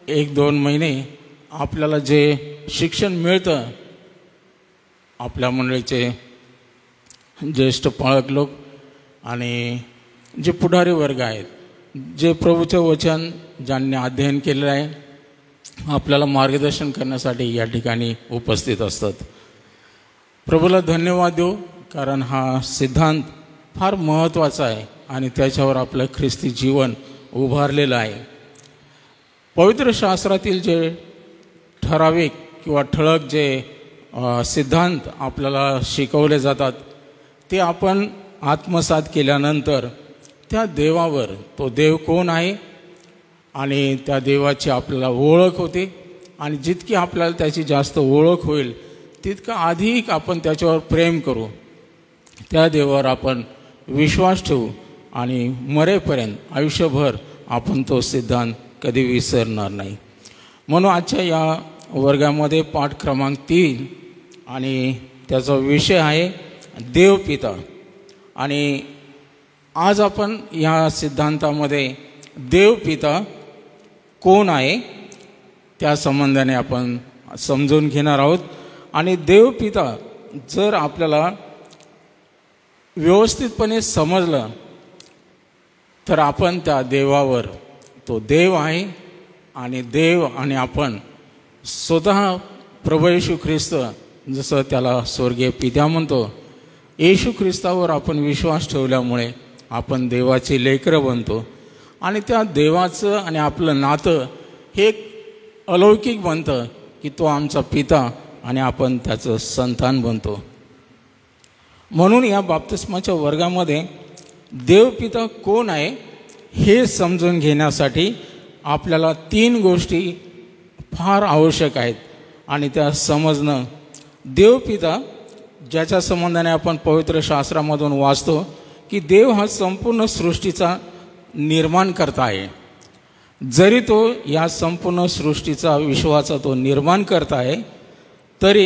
1-2 महिने आपल्याला जे शिक्षण मिळतं, आपल्या मंडळीचे ज्येष्ठ पालक लोक आणि जे पुढारी वर्ग आहेत, जे प्रभूचं वचन ज्यांनी अध्ययन केलेलं आहे, आपल्याला मार्गदर्शन करण्यासाठी या ठिकाणी उपस्थित असतात. प्रभूला धन्यवाद देऊ, कारण हा सिद्धांत फार महत्त्वाचा आहे आणि त्याच्यावर आपलं ख्रिस्ती जीवन उभारलेलं आहे. पवित्र शास्त्रातील जे ठराविक किंवा ठळक जे सिद्धांत आपल्याला शिकवले जातात, ते आपण आत्मसात केल्यानंतर त्या देवावर, तो देव कोण आहे आणि त्या देवाची आपल्याला ओळख होते. आणि जितकी आपल्याला त्याची जास्त ओळख होईल तितकं अधिक आपण त्याच्यावर प्रेम करू, त्या देवावर आपण विश्वास ठेवू आणि मरेपर्यंत आयुष्यभर आपण तो सिद्धांत कधी विसरणार नाही. म्हणून आजच्या या वर्गामध्ये पाठ क्रमांक 3 आणि त्याचा विषय आहे देवपिता. आणि आज आपण या सिद्धांतामध्ये देवपिता कोण आहे त्या संबंधाने आपण समजून घेणार आहोत. आणि देवपिता जर आपल्याला व्यवस्थितपणे समजलं तर आपण त्या देवावर, तो देव आहे आणि देव आणि आपण स्वतः प्रभू येशू ख्रिस्त, जसं त्याला स्वर्गीय पिता म्हणतो, येशू ख्रिस्तावर आपण विश्वास ठेवल्यामुळे आपण देवाची लेकरं बनतो. आणि त्या देवाचं आणि आपलं नातं हे अलौकिक बनतं की तो आमचा पिता आणि आपण त्याचं संतान बनतो. म्हणून या बाप्तिस्माच्या वर्गामध्ये देवपिता कोण आहे हे समजून घेण्यासाठी आपल्याला 3 गोष्टी फार आवश्यक आहेत. आणि त्या समजणं, देवपिता ज्याच्या संबंधाने आपण पवित्र शास्त्रामधून वाचतो की देव हा संपूर्ण सृष्टीचा निर्माण करता आहे. जरी तो या संपूर्ण सृष्टीचा, विश्वाचा तो निर्माण करता आहे, तरी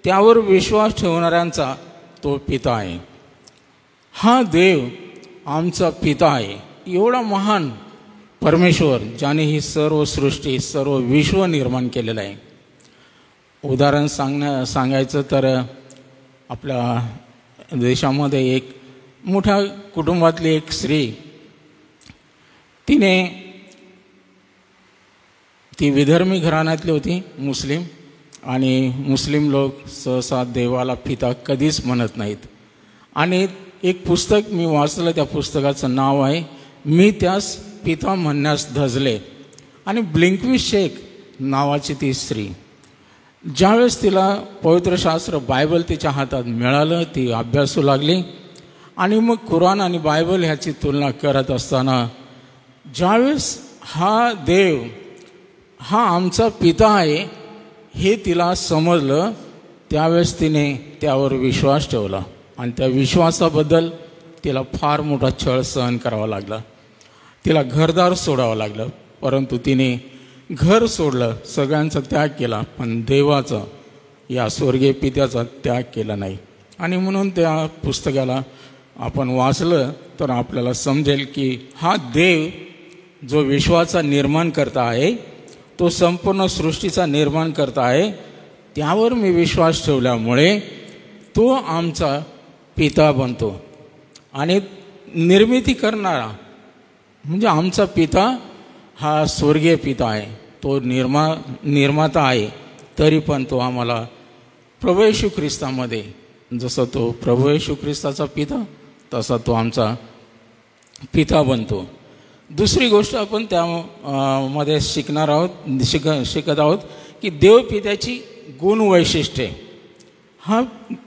त्यावर विश्वास ठेवणाऱ्यांचा तो पिता आहे. हा देव आमचा पिता आहे. एवढा महान परमेश्वर ज्याने ही सर्व सृष्टी, सर्व विश्व निर्माण केलेलं आहे. उदाहरण सांगायचं तर आपल्या देशामध्ये एक मोठ्या कुटुंबातली एक स्त्री, ती विधर्मी घराण्यातली होती, मुस्लिम. आणि मुस्लिम लोक सहसा देवाला पिता कधीच म्हणत नाहीत. आणि एक पुस्तक मी वाचलं, त्या पुस्तकाचं नाव आहे मी त्यास पिता म्हणण्यास धजले. आणि ब्लिंकविश शेख नावाची ती स्त्री, ज्यावेळेस तिला पवित्र शास्त्र बायबल तिच्या हातात मिळालं, ती अभ्यासू लागली. आणि मग कुराण आणि बायबल ह्याची तुलना करत असताना ज्यावेळेस हा देव हा आमचा पिता आहे हे तिला समजलं, त्यावेळेस तिने त्यावर विश्वास ठेवला. आणि त्या विश्वासाबद्दल तिला फार मोठा छळ सहन करावा लागला. तिला घरदार सोडावं लागलं, परंतु तिने घर सोडलं, सगळ्यांचा त्याग केला, पण देवाचा, या स्वर्गीय पित्याचा त्याग केला नाही. आणि म्हणून त्या पुस्तकाला आपण वाचलं तर आपल्याला समजेल की हा देव जो विश्वाचा निर्माण करता आहे, तो संपूर्ण सृष्टीचा निर्माण करता आहे, त्यावर मी विश्वास ठेवल्यामुळे तो आमचा पिता बनतो. आणि निर्मिती करणारा म्हणजे आमचा पिता हा स्वर्गीय पिता आहे, तो निर्माता आहे. तरी पण तो आम्हाला प्रभू येशू ख्रिस्तामध्ये, जसं तो प्रभू येशू ख्रिस्ताचा पिता तसा तो आमचा पिता बनतो. दुसरी गोष्ट आपण त्यामध्ये शिकणार आहोत, शिकत आहोत की देवपित्याची गुणवैशिष्ट्ये. हा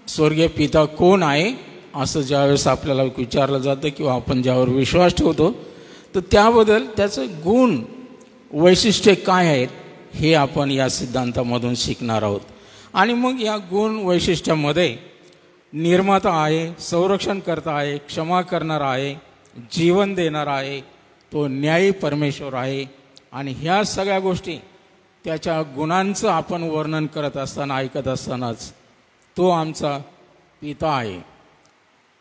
स्वर्गीय पिता कोण आहे असं ज्यावेळेस आपल्याला विचारलं जातं किंवा आपण ज्यावर विश्वास ठेवतो, तर त्याबद्दल त्याचं गुण वैशिष्ट्ये काय आहेत हे आपण या सिद्धांतामधून शिकणार आहोत. आणि मग या गुण वैशिष्ट्यामध्ये निर्माता आहे, संरक्षण करता आहे, क्षमा करणारा आहे, जीवन देणारा आहे, तो न्यायी परमेश्वर आहे. आणि ह्या सगळ्या गोष्टी त्याच्या गुणांचं आपण वर्णन करत असताना, ऐकत असतानाच तो आमचा पिता आहे.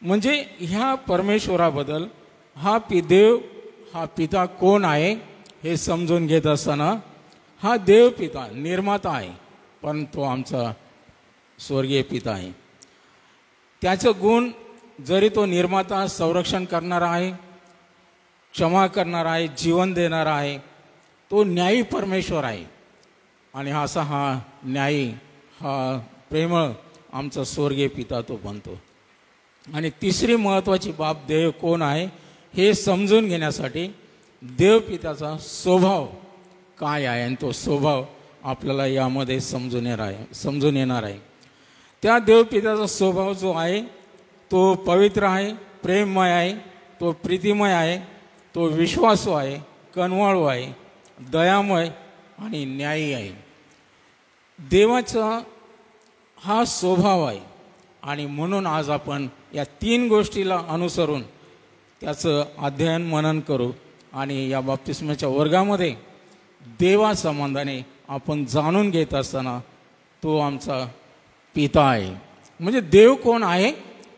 म्हणजे ह्या परमेश्वराबद्दल हा देव, हा पिता कोण आहे हे समजून घेत असताना हा देव पिता निर्माता आहे, पण तो आमचा स्वर्गीय पिता आहे. त्याचं गुण, जरी तो निर्माता संरक्षण करणारा आहे, क्षमा करणारा आहे, जीवन देणारा आहे, तो न्यायी परमेश्वर आहे. आणि असा हा न्यायी, हा प्रेमळ आमचा स्वर्गीय पिता तो बनतो. आणि तिसरी महत्त्वाची बाब देव कोण आहे हे समजून घेण्यासाठी देवपिताचा स्वभाव काय आहे, आणि तो स्वभाव आपल्याला यामध्ये समजून येणार आहे. त्या देवपिताचा स्वभाव जो आहे तो पवित्र आहे, प्रेममय आहे, तो प्रीतिमय आहे, तो विश्वासू आहे, कनवाळू आहे, दयामय आणि न्यायी आहे. देवाचा हा स्वभाव आहे. आणि म्हणून आज आपण या 3 गोष्टीला अनुसरून त्याचं अध्ययन मनन करू. आणि या बाप्तिस्माच्या वर्गामध्ये देवासंबंधाने आपण जाणून घेत असताना तो आमचा पिता आहे. म्हणजे देव कोण आहे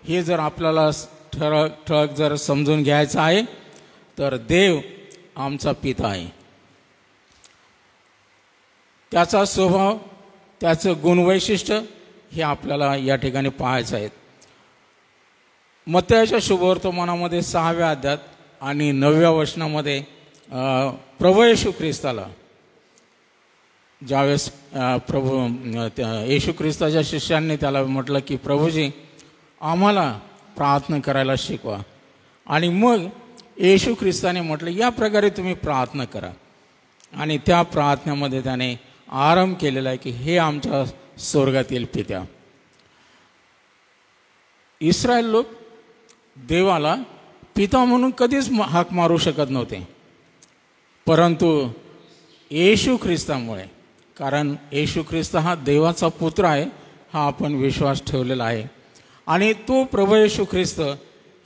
हे जर आपल्याला ठळक जर समजून घ्यायचं आहे तर देव आमचा पिता आहे. त्याचा स्वभाव, त्याचं गुणवैशिष्ट्य हे आपल्याला या ठिकाणी पाहायचं आहे. मत्तयाच्या शुभवर्तमानामध्ये 6व्या अध्यायात आणि 9व्या वचनामध्ये प्रभू येशू ख्रिस्ताला ज्यावेळेस येशू ख्रिस्ताच्या शिष्यांनी त्याला म्हटलं की प्रभूजी आम्हाला प्रार्थना करायला शिकवा. आणि मग येशू ख्रिस्ताने म्हटलं या प्रकारे तुम्ही प्रार्थना करा. आणि त्या प्रार्थनेमध्ये त्याने आरंभ केलेला आहे की हे आमच्या स्वर्गातील पित्या. इस्रायल लोक देवाला पिता म्हणून कधीच हाक मारू शकत नव्हते, परंतु येशू ख्रिस्तामुळे, कारण येशू ख्रिस्त हा देवाचा पुत्र आहे हा आपण विश्वास ठेवलेला आहे. आणि तो प्रभू येशू ख्रिस्त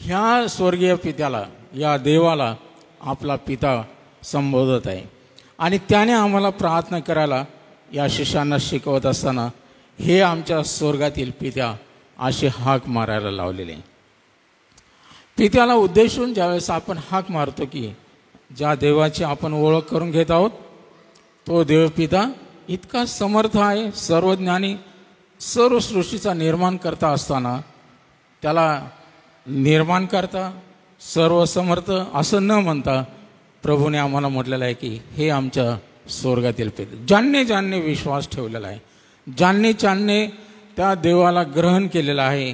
ह्या स्वर्गीय पित्याला, या देवाला आपला पिता संबोधत आहे. आणि त्याने आम्हाला प्रार्थना करायला या शिष्यांना शिकवत असताना हे आमच्या स्वर्गातील पित्या अशी हाक मारायला लावलेले. पित्याला उद्देशून ज्यावेळेस आपण हाक मारतो की ज्या देवाची आपण ओळख करून घेत आहोत तो देवपिता इतका समर्थ आहे, सर्वज्ञानी, सर्व सृष्टीचा निर्माण करता असताना त्याला निर्माण करता सर्व समर्थ असं न म्हणता प्रभूने आम्हाला म्हटलेलं आहे की हे आमच्या स्वर्गातील पिता. ज्यांनी विश्वास ठेवलेला आहे, ज्यांनी त्या देवाला ग्रहण केलेला आहे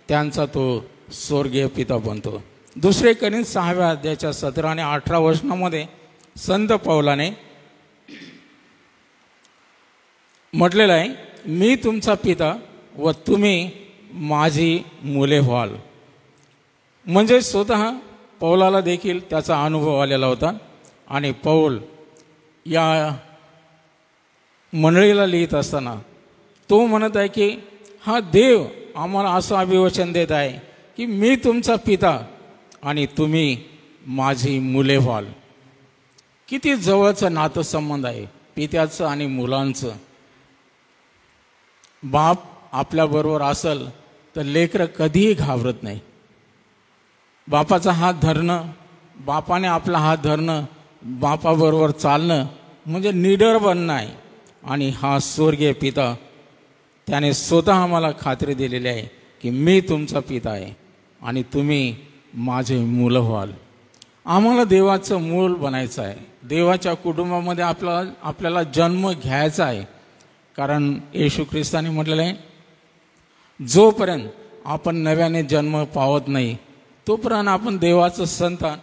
त्यांचा तो स्वर्गीय पिता बनतो. 2 कोरिंथ 6व्या अध्यायाच्या 17 आणि 18 वचनामध्ये संत पौलाने म्हटलेलं आहे मी तुमचा पिता व तुम्ही माझी मुले व्हाल. म्हणजे स्वतः पौलाला देखील त्याचा अनुभव आलेला होता. आणि पौल या मंडळीला लिहित असताना तो म्हणत आहे की हा देव आम्हाला असं अभिवचन देत आहे की मी तुमचा पिता आणि तुम्ही माझी मुले व्हाल. किती जवळचं नातेसंबंध आहे पित्याचं आणि मुलांचं. बाप आपल्याबरोबर असेल तर लेकरं कधीही घाबरत नाही. बापाचा हात धरणं, बापाने आपला हात धरणं, बापाबरोबर चालणं म्हणजे निडर बनणं आहे. आणि हा स्वर्गीय पिता त्याने स्वतः आम्हाला खात्री दिलेली आहे की मी तुमचा पिता आहे आणि तुम्ही माझे मुलं व्हाल. आम्हाला देवाचं मूल बनायचं आहे. देवाच्या कुटुंबामध्ये आपल्याला जन्म घ्यायचा आहे. कारण येशू ख्रिस्ताने म्हटलेलं आहे जोपर्यंत आपण नव्याने जन्म पावत नाही तोपर्यंत आपण देवाचं संतान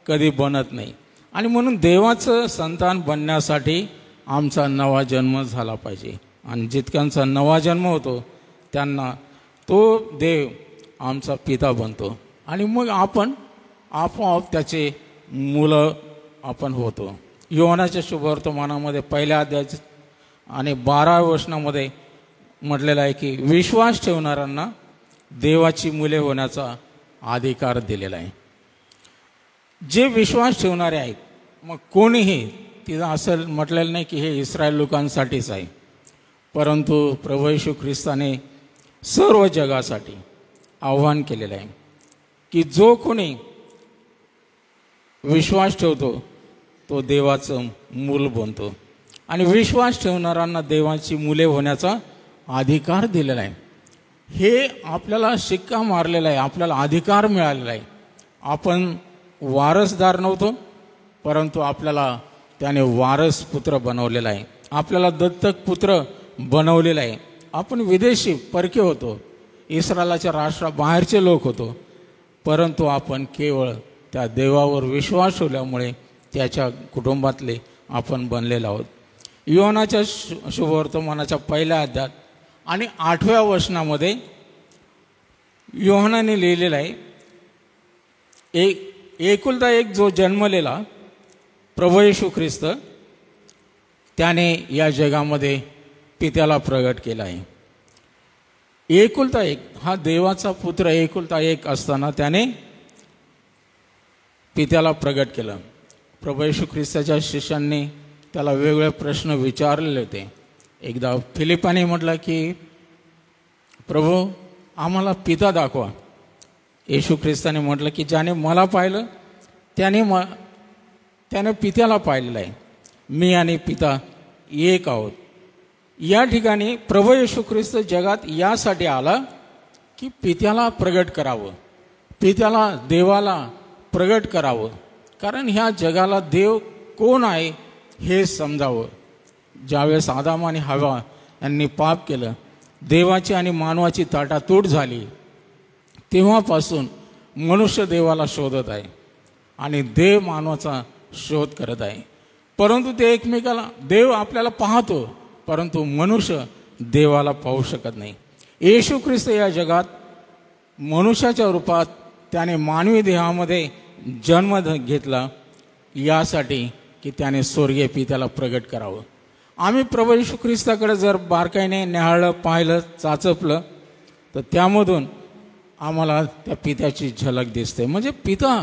कधी बनत नाही. आणि म्हणून देवाचं संतान बनण्यासाठी आमचा नवा जन्म झाला पाहिजे. आणि जितक्यांचा नवा जन्म होतो त्यांना तो देव आमचा पिता बनतो. आणि मग आपण आपोआप त्याचे मुलं आपण होतो. योहानाच्या शुभवर्तमानामध्ये 1 अध्याय आणि 12व्या वचनामध्ये म्हटलेलं आहे की विश्वास ठेवणाऱ्यांना देवाची मुले होण्याचा अधिकार दिलेला आहे. जे विश्वास ठेवणारे आहेत, मग कोणीही तिथं असं म्हटलेलं नाही की हे इस्रायल लोकांसाठीच आहे, परंतु प्रभू येशू ख्रिस्ताने सर्व जगासाठी आव्हान केलेलं आहे की जो कोणी विश्वास ठेवतो तो देवाचं मूल बनतो आणि विश्वास ठेवणाऱ्यांना देवाची मुले होण्याचा अधिकार दिलेला आहे. हे आपल्याला शिक्का मारलेला आहे, आपल्याला अधिकार मिळालेला आहे. आपण वारसदार नव्हतो, परंतु आपल्याला त्याने वारस पुत्र बनवलेला आहे, आपल्याला दत्तक पुत्र बनवलेला आहे. आपण विदेशी परके होतो, इस्रायलाच्या राष्ट्राबाहेरचे लोक होतो, परंतु आपण केवळ त्या देवावर विश्वास ठेवल्यामुळे त्याच्या कुटुंबातले आपण बनलेलो आहोत. योहानाच्या शुभवर्तमानाच्या पहिल्या अध्यायात आणि 8व्या वचनामध्ये योहानाने लिहिलेला आहे, एकुलता एक जो जन्मलेला प्रभू येशू ख्रिस्त त्याने या जगामध्ये पित्याला प्रगट केला आहे. एकुलता एक हा देवाचा पुत्र एकुलता एक असताना त्याने पित्याला प्रगट केलं. प्रभू येशू ख्रिस्ताच्या शिष्यांनी त्याला वेगवेगळे प्रश्न विचारलेले होते. एकदा फिलिपाने म्हटलं की प्रभू आम्हाला पिता दाखवा. येशू ख्रिस्ताने म्हटलं की ज्याने मला पाहिलं त्याने पित्याला पाहिलेलं आहे. मी आणि पिता एक आहोत. या ठिकाणी प्रभू येशू ख्रिस्त जगात यासाठी आला की पित्याला प्रगट करावं, पित्याला देवाला प्रगट करावं. कारण ह्या जगाला देव कोण आहे हे समजावं. ज्यावेळेस आदाम आणि हवा यांनी पाप केलं, देवाची आणि मानवाची ताटातूट झाली, तेव्हापासून मनुष्य देवाला शोधत आहे आणि देव मानवाचा शोध करत आहे. परंतु ते एकमेकाला, देव आपल्याला पाहतो परंतु मनुष्य देवाला पाहू शकत नाही. येशू ख्रिस्त या जगात मनुष्याच्या रूपात त्याने मानवी देहामध्ये जन्म घेतला यासाठी की त्याने स्वर्गीय पित्याला प्रगट करावं. आम्ही प्रभू येशू ख्रिस्ताकडे जर बारकाईने न्याहाळलं, पाहिलं, चाचपलं तर त्यामधून आम्हाला त्या पित्याची झलक दिसते. म्हणजे पिता.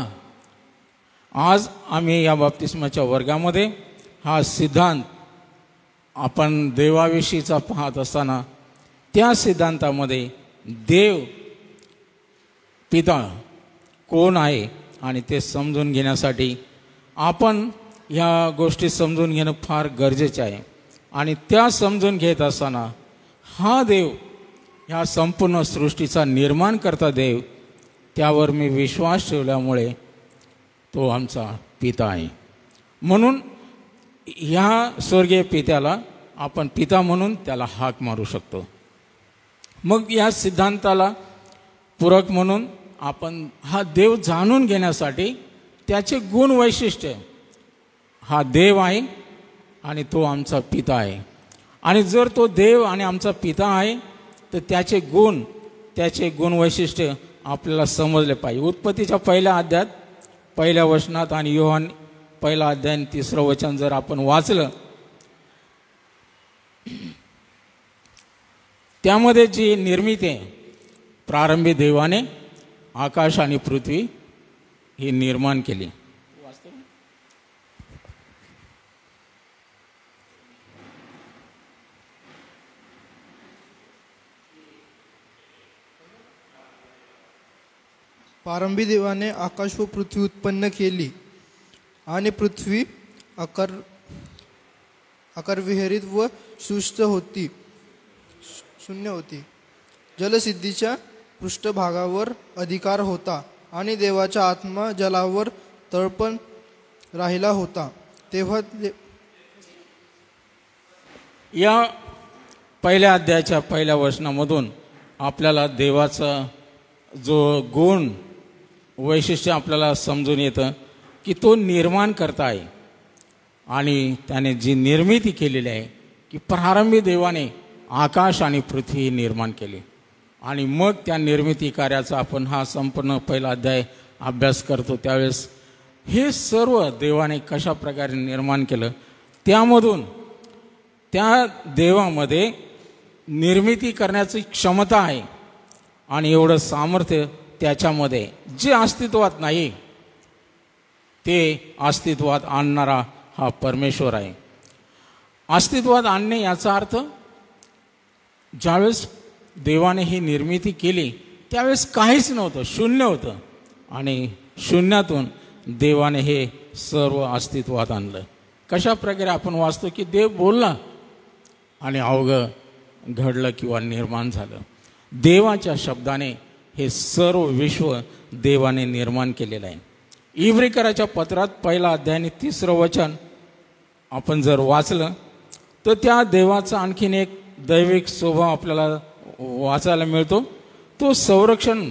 आज आम्ही या बाप्तिस्माच्या वर्गामध्ये हा सिद्धांत आपण देवाविषयीचा पाहत असताना त्या सिद्धांतामध्ये देव पिता कोण आहे आणि ते समजून घेण्यासाठी आपण ह्या गोष्टी समजून घेणं फार गरजेचे आहे. आणि त्या समजून घेत असताना हा देव, ह्या संपूर्ण सृष्टीचा निर्माण करता देव, त्यावर मी विश्वास ठेवल्यामुळे तो आमचा पिता आहे. म्हणून ह्या स्वर्गीय पित्याला आपण पिता म्हणून त्याला हाक मारू शकतो. मग या सिद्धांताला पूरक म्हणून आपण हा देव जाणून घेण्यासाठी त्याचे गुण वैशिष्ट्य, हा देव आहे आणि तो आमचा पिता आहे. आणि जर तो देव आणि आमचा पिता आहे तर त्याचे गुण वैशिष्ट्य आपल्याला समजले पाहिजे. उत्पत्तीच्या पहिल्या अध्यायात पहिल्या वचनात आणि योहान पहिला अध्याय 3रं वचन जर आपण वाचलं, त्यामध्ये जी निर्मिती आहे, प्रारंभी देवाने आकाश आणि पृथ्वी ही निर्माण केली. प्रारंभी देवाने आकाश व पृथ्वी उत्पन्न केली आणि पृथ्वी आकारविरहित व शून्य होती. जलसिद्धीच्या पृष्ठभागावर अधिकार होता आणि देवाचा आत्मा जलावर तळपण राहिला होता. तेव्हा या पहिल्या अध्यायाच्या पहिल्या वचनामधून आपल्याला देवाचा जो गुण वैशिष्ट्य आपल्याला समजून येतं की तो निर्माण करता आहे आणि त्याने जी निर्मिती केलेली आहे की प्रारंभी देवाने आकाश आणि पृथ्वी निर्माण केली. आणि मग त्या निर्मिती कार्याचा आपण हा संपूर्ण पहिला अध्याय अभ्यास करतो. त्यावेळेस हे सर्व देवाने कशा प्रकारे निर्माण केलं, त्यामधून त्या देवामध्ये निर्मिती करण्याची क्षमता आहे आणि एवढं सामर्थ्य त्याच्यामध्ये, जे अस्तित्वात नाही ते अस्तित्वात आणणारा हा परमेश्वर आहे. अस्तित्वात आणणे याचा अर्थ ज्यावेळेस देवाने ही निर्मिती केली त्यावेळेस काहीच नव्हतं, शून्य होतं आणि शून्यातून देवाने हे सर्व अस्तित्वात आणलं. कशा प्रकारे आपण वाचतो की देव बोलला आणि अवघं घडलं किंवा निर्माण झालं. देवाच्या शब्दाने हे सर्व विश्व देवाने निर्माण केलेलं आहे. इब्रिकराच्या पत्रात 1 अध्याय आणि 3 वचन आपण जर वाचलं तर त्या देवाचा आणखीन एक दैविक स्वभाव आपल्याला वाचायला मिळतो. तो संरक्षण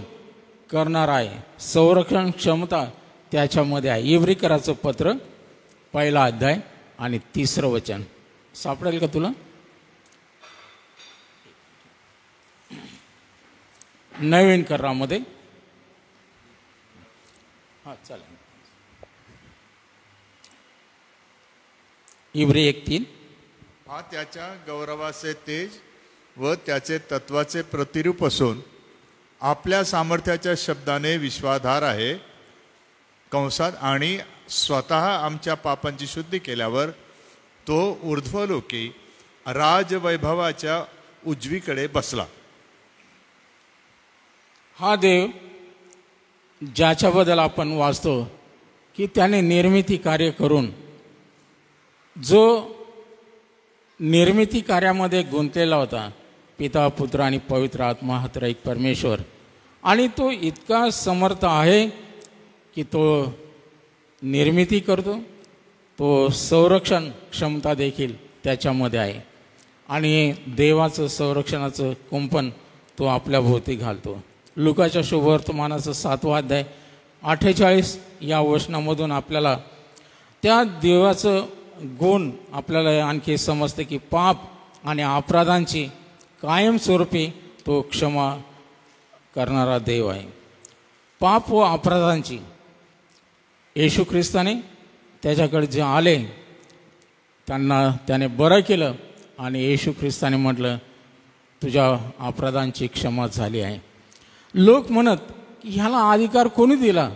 करणार आहे. संरक्षण क्षमता त्याच्यामध्ये आहे. इब्रिकराचं पत्र 1 अध्याय आणि 3 वचन सापडेल का तुला? नवीन करारामध्ये हा चालेल. इब्री 1:3 हा त्याच्या गौरवाचे तेज व त्याचे तत्वाचे प्रतिरूप असून आपल्या सामर्थ्याच्या शब्दाने विश्वाधार आहे कंसात आणि स्वतः आमच्या पापांची शुद्धी केल्यावर तो ऊर्ध्वलोकी राजवैभवाच्या उजवीकडे बसला. हा देव ज्याच्याबद्दल आपण वाचतो की त्याने निर्मिती कार्य करून जो निर्मिती कार्यामध्ये गुंतलेला होता, पिता पुत्र आणि पवित्र आत्मा हा त्रयिक परमेश्वर, आणि तो इतका समर्थ आहे की तो निर्मिती करतो, तो संरक्षण क्षमता देखील त्याच्यामध्ये आहे आणि देवाचं संरक्षणाचं कुंपण तो आपल्या भोवती घालतो. लुकाच्या शुभवर्तमानाचं 7 अध्याय 48 या वचनामधून आपल्याला त्या देवाचं गुण आपल्याला आणखी समजते की पाप आणि अपराधांची कायमस्वरूपी तो क्षमा करणारा देव आहे. पाप व अपराधांची येशू ख्रिस्ताने त्याच्याकडे जे आले त्यांना त्याने बरं केलं आणि येशू ख्रिस्ताने म्हटलं तुझ्या अपराधांची क्षमा झाली आहे. लोक म्हणत की ह्याला अधिकार कोणी दिला,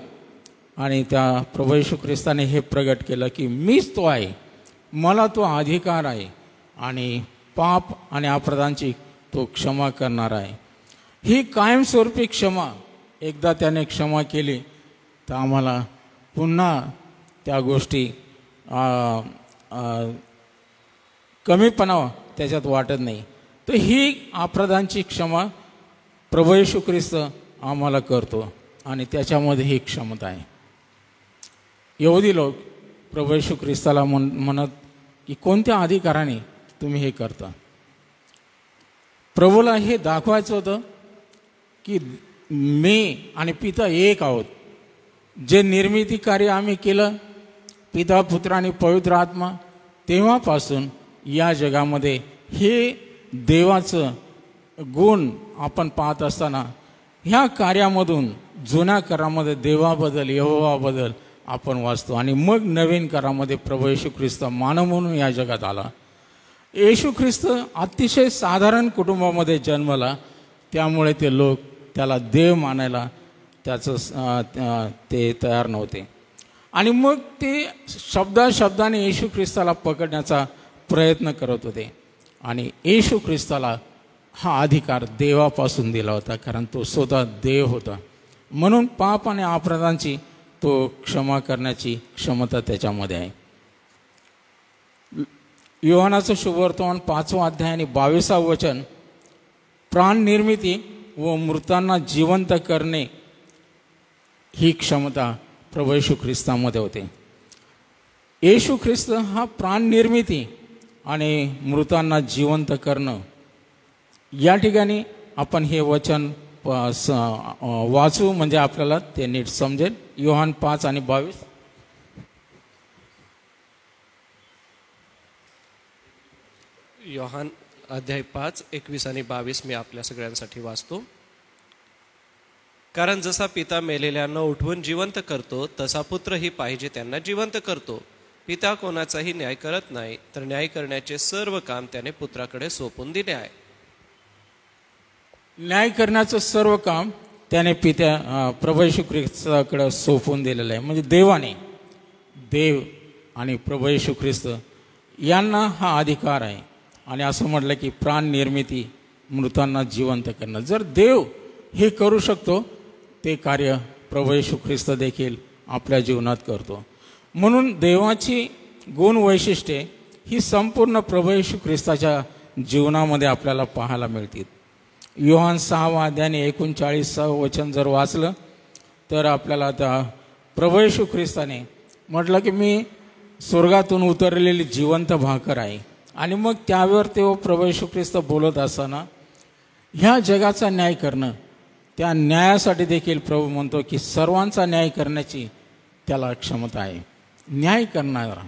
आणि त्या प्रभू येशू ख्रिस्ताने हे प्रगट केलं की मीच तो आहे, मला तो अधिकार आहे आणि पाप आणि अपराधांची तो क्षमा करणार आहे. ही कायमस्वरूपी क्षमा एकदा त्याने क्षमा केली तर आम्हाला पुन्हा त्या गोष्टी कमीपणा त्याच्यात वाटत नाही. तर ही अपराधांची क्षमा प्रभू येशू ख्रिस्त आम्हाला करतो आणि त्याच्यामध्ये ही क्षमता आहे. यहुदी लोक प्रभू येशू ख्रिस्ताला म्हणत की कोणत्या अधिकाराने तुम्ही हे करता. प्रभूला हे दाखवायचं होतं की मी आणि पिता एक आहोत. जे निर्मिती कार्य आम्ही केलं पिता पुत्र आणि पवित्र आत्मा तेव्हापासून या जगामध्ये हे देवाचं गुण आपण पाहत असताना ह्या कार्यामधून जुन्या करामध्ये देवाबद्दल यहोवाबद्दल आपण वाचतो आणि मग नवीन करामध्ये प्रभू येशू ख्रिस्त मानव म्हणून या जगात आला. येशू ख्रिस्त अतिशय साधारण कुटुंबामध्ये जन्मला, त्यामुळे ते लोक त्याला देव मानायला ते तयार नव्हते आणि मग ते शब्दाने येशू ख्रिस्ताला पकडण्याचा प्रयत्न करत होते. आणि येशू ख्रिस्ताला हा अधिकार देवापासून दिला होता, कारण तो स्वतः देव होता. म्हणून पाप आणि अपराधांची तो क्षमा करण्याची क्षमता त्याच्यामध्ये आहे. योहानाचं शुभवर्तमान 5 अध्याय आणि 22 वचन प्राण निर्मिती व मृतांना जिवंत करणे ही क्षमता प्रभू येशू ख्रिस्तामध्ये होते. येशू ख्रिस्त हा प्राण निर्मिती आणि मृतांना जिवंत करणं, या ठिकाणी आपण हे वचन वाचू म्हणजे आपल्याला ते नीट समजेल. योहान 5 आणि 22. योहान अध्याय 5, 21 आणि 22 मी आपल्या सगळ्यांसाठी वाचतो. कारण जसा पिता मेलेल्यांना उठवून जिवंत करतो तसा पुत्रही पाहिजे त्यांना जिवंत करतो. पिता कोणाचाही न्याय करत नाही, तर न्याय करण्याचे सर्व काम त्याने पुत्राकडे सोपून दिले आहे. न्याय करण्याचं सर्व काम त्याने प्रभू येशू ख्रिस्ताकडे सोपून दिलेलं आहे. म्हणजे देव आणि प्रभू येशू ख्रिस्त यांना हा अधिकार आहे. आणि असं म्हटलं की प्राण निर्मिती मृतांना जिवंत करणं. जर देव हे करू शकतो ते कार्य प्रभू येशू ख्रिस्त देखील आपल्या जीवनात करतो. म्हणून देवाची गुण वैशिष्ट्ये ही संपूर्ण प्रभू येशू ख्रिस्ताच्या जीवनामध्ये आपल्याला पाहायला मिळतील. योहान 6 अध्याय 39 वचन जर वाचलं तर आपल्याला त्या प्रभू येशू ख्रिस्ताने म्हटलं की मी स्वर्गातून उतरलेली जिवंत भाकर आहे. आणि मग त्यावर ते प्रभू येशू ख्रिस्त बोलत असताना ह्या जगाचा न्याय करणं, त्या न्यायासाठी देखील प्रभू म्हणतो की सर्वांचा न्याय करण्याची त्याला क्षमता आहे. न्याय करणारा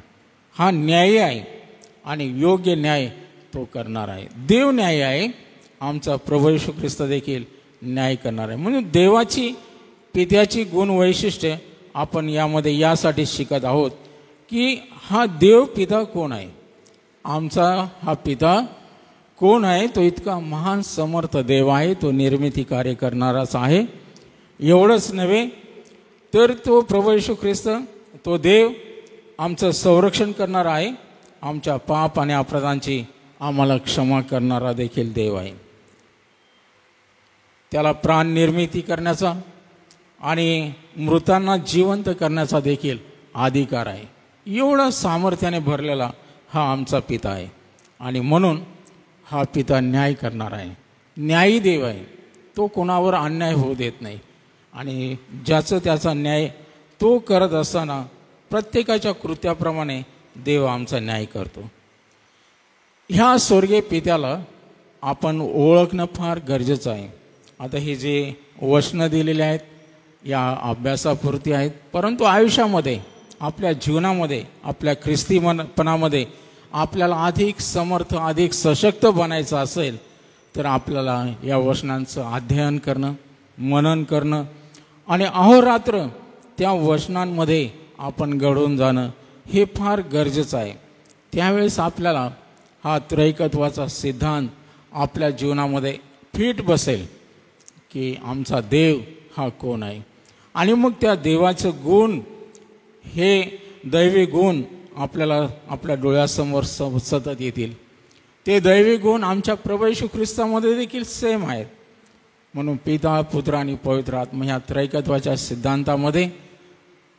हा न्यायी आहे आणि योग्य न्याय तो करणार आहे. देव न्याय आहे, आमचा प्रभू येशू ख्रिस्त देखील न्याय करणार आहे. म्हणून देवाची पित्याची गुण वैशिष्ट्ये आपण यामध्ये यासाठी शिकत आहोत की हा देव पिता कोण आहे, आमचा हा पिता कोण आहे. तो इतका महान समर्थ देव आहे, तो निर्मिती कार्य करणाराच आहे. एवढंच नव्हे तर तो प्रभू येशू ख्रिस्त तो देव आमचं संरक्षण करणारा आहे, आमच्या पाप आणि अपराधांची आम्हाला क्षमा करणारा देखील देव आहे. त्याला प्राण निर्मिती करण्याचा आणि मृतांना जिवंत करण्याचा देखील अधिकार आहे. एवढा सामर्थ्याने भरलेला हा आमचा पिता आहे. आणि म्हणून हा पिता न्याय करणार आहे, न्यायी देव आहे. तो कोणावर अन्याय होऊ देत नाही आणि ज्याचं त्याचा न्याय तो करत असताना प्रत्येकाच्या कृत्याप्रमाणे देव आमचा न्याय करतो. ह्या स्वर्गीय पित्याला आपण ओळखणं फार गरजेचं आहे. आता हे जे वचनं दिलेले आहेत या अभ्यासापुरती आहेत, परंतु आयुष्यामध्ये आपल्या जीवनामध्ये आपल्या ख्रिस्तीपणामध्ये आपल्याला अधिक समर्थ अधिक सशक्त बनायचं असेल तर आपल्याला या वचनांचं अध्ययन करणं, मनन करणं आणि अहोरात्र त्या वचनांमध्ये आपण घडून जाणं हे फार गरजेचं आहे. त्यावेळेस आपल्याला हा त्रैकत्वाचा सिद्धांत आपल्या जीवनामध्ये फिट बसेल की आमचा देव हा कोण आहे. आणि मग त्या देवाचं गुण, हे दैवी गुण आपल्याला आपल्या डोळ्यासमोर सतत येतील. ते दैवी गुण आमच्या प्रभू येशू ख्रिस्तामध्ये देखील सेम आहेत. म्हणून पिता पुत्र आणि पवित्र आत्मा ह्या त्रैकत्वाच्या सिद्धांतामध्ये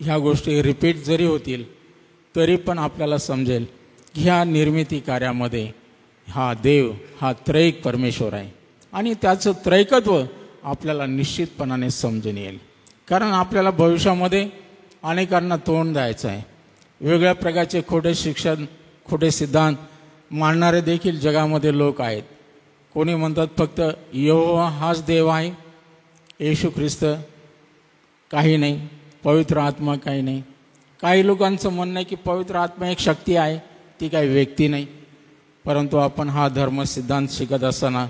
ह्या गोष्टी रिपीट जरी होतील तरी पण आपल्याला समजेल की ह्या निर्मिती कार्यामध्ये हा देव हा त्रैक परमेश्वर आहे. आणि त्याचं त्रैकत्व आपल्याला निश्चितपणाने समजून येईल. कारण आपल्याला भविष्यामध्ये अनेकांना तोंड द्यायचं आहे. वेगळ्या प्रकारचे खोटे शिक्षण, खोटे सिद्धांत मांडणारे देखील जगामध्ये लोक आहेत. कोणी म्हणतात फक्त यहोवा हाच देव आहे, येशू ख्रिस्त काही नाही, पवित्र आत्मा काही नाही. काही लोकांचं म्हणणं आहे की पवित्र आत्मा एक शक्ती आहे, ती काही व्यक्ती नाही. परंतु आपण हा धर्म सिद्धांत शिकत असताना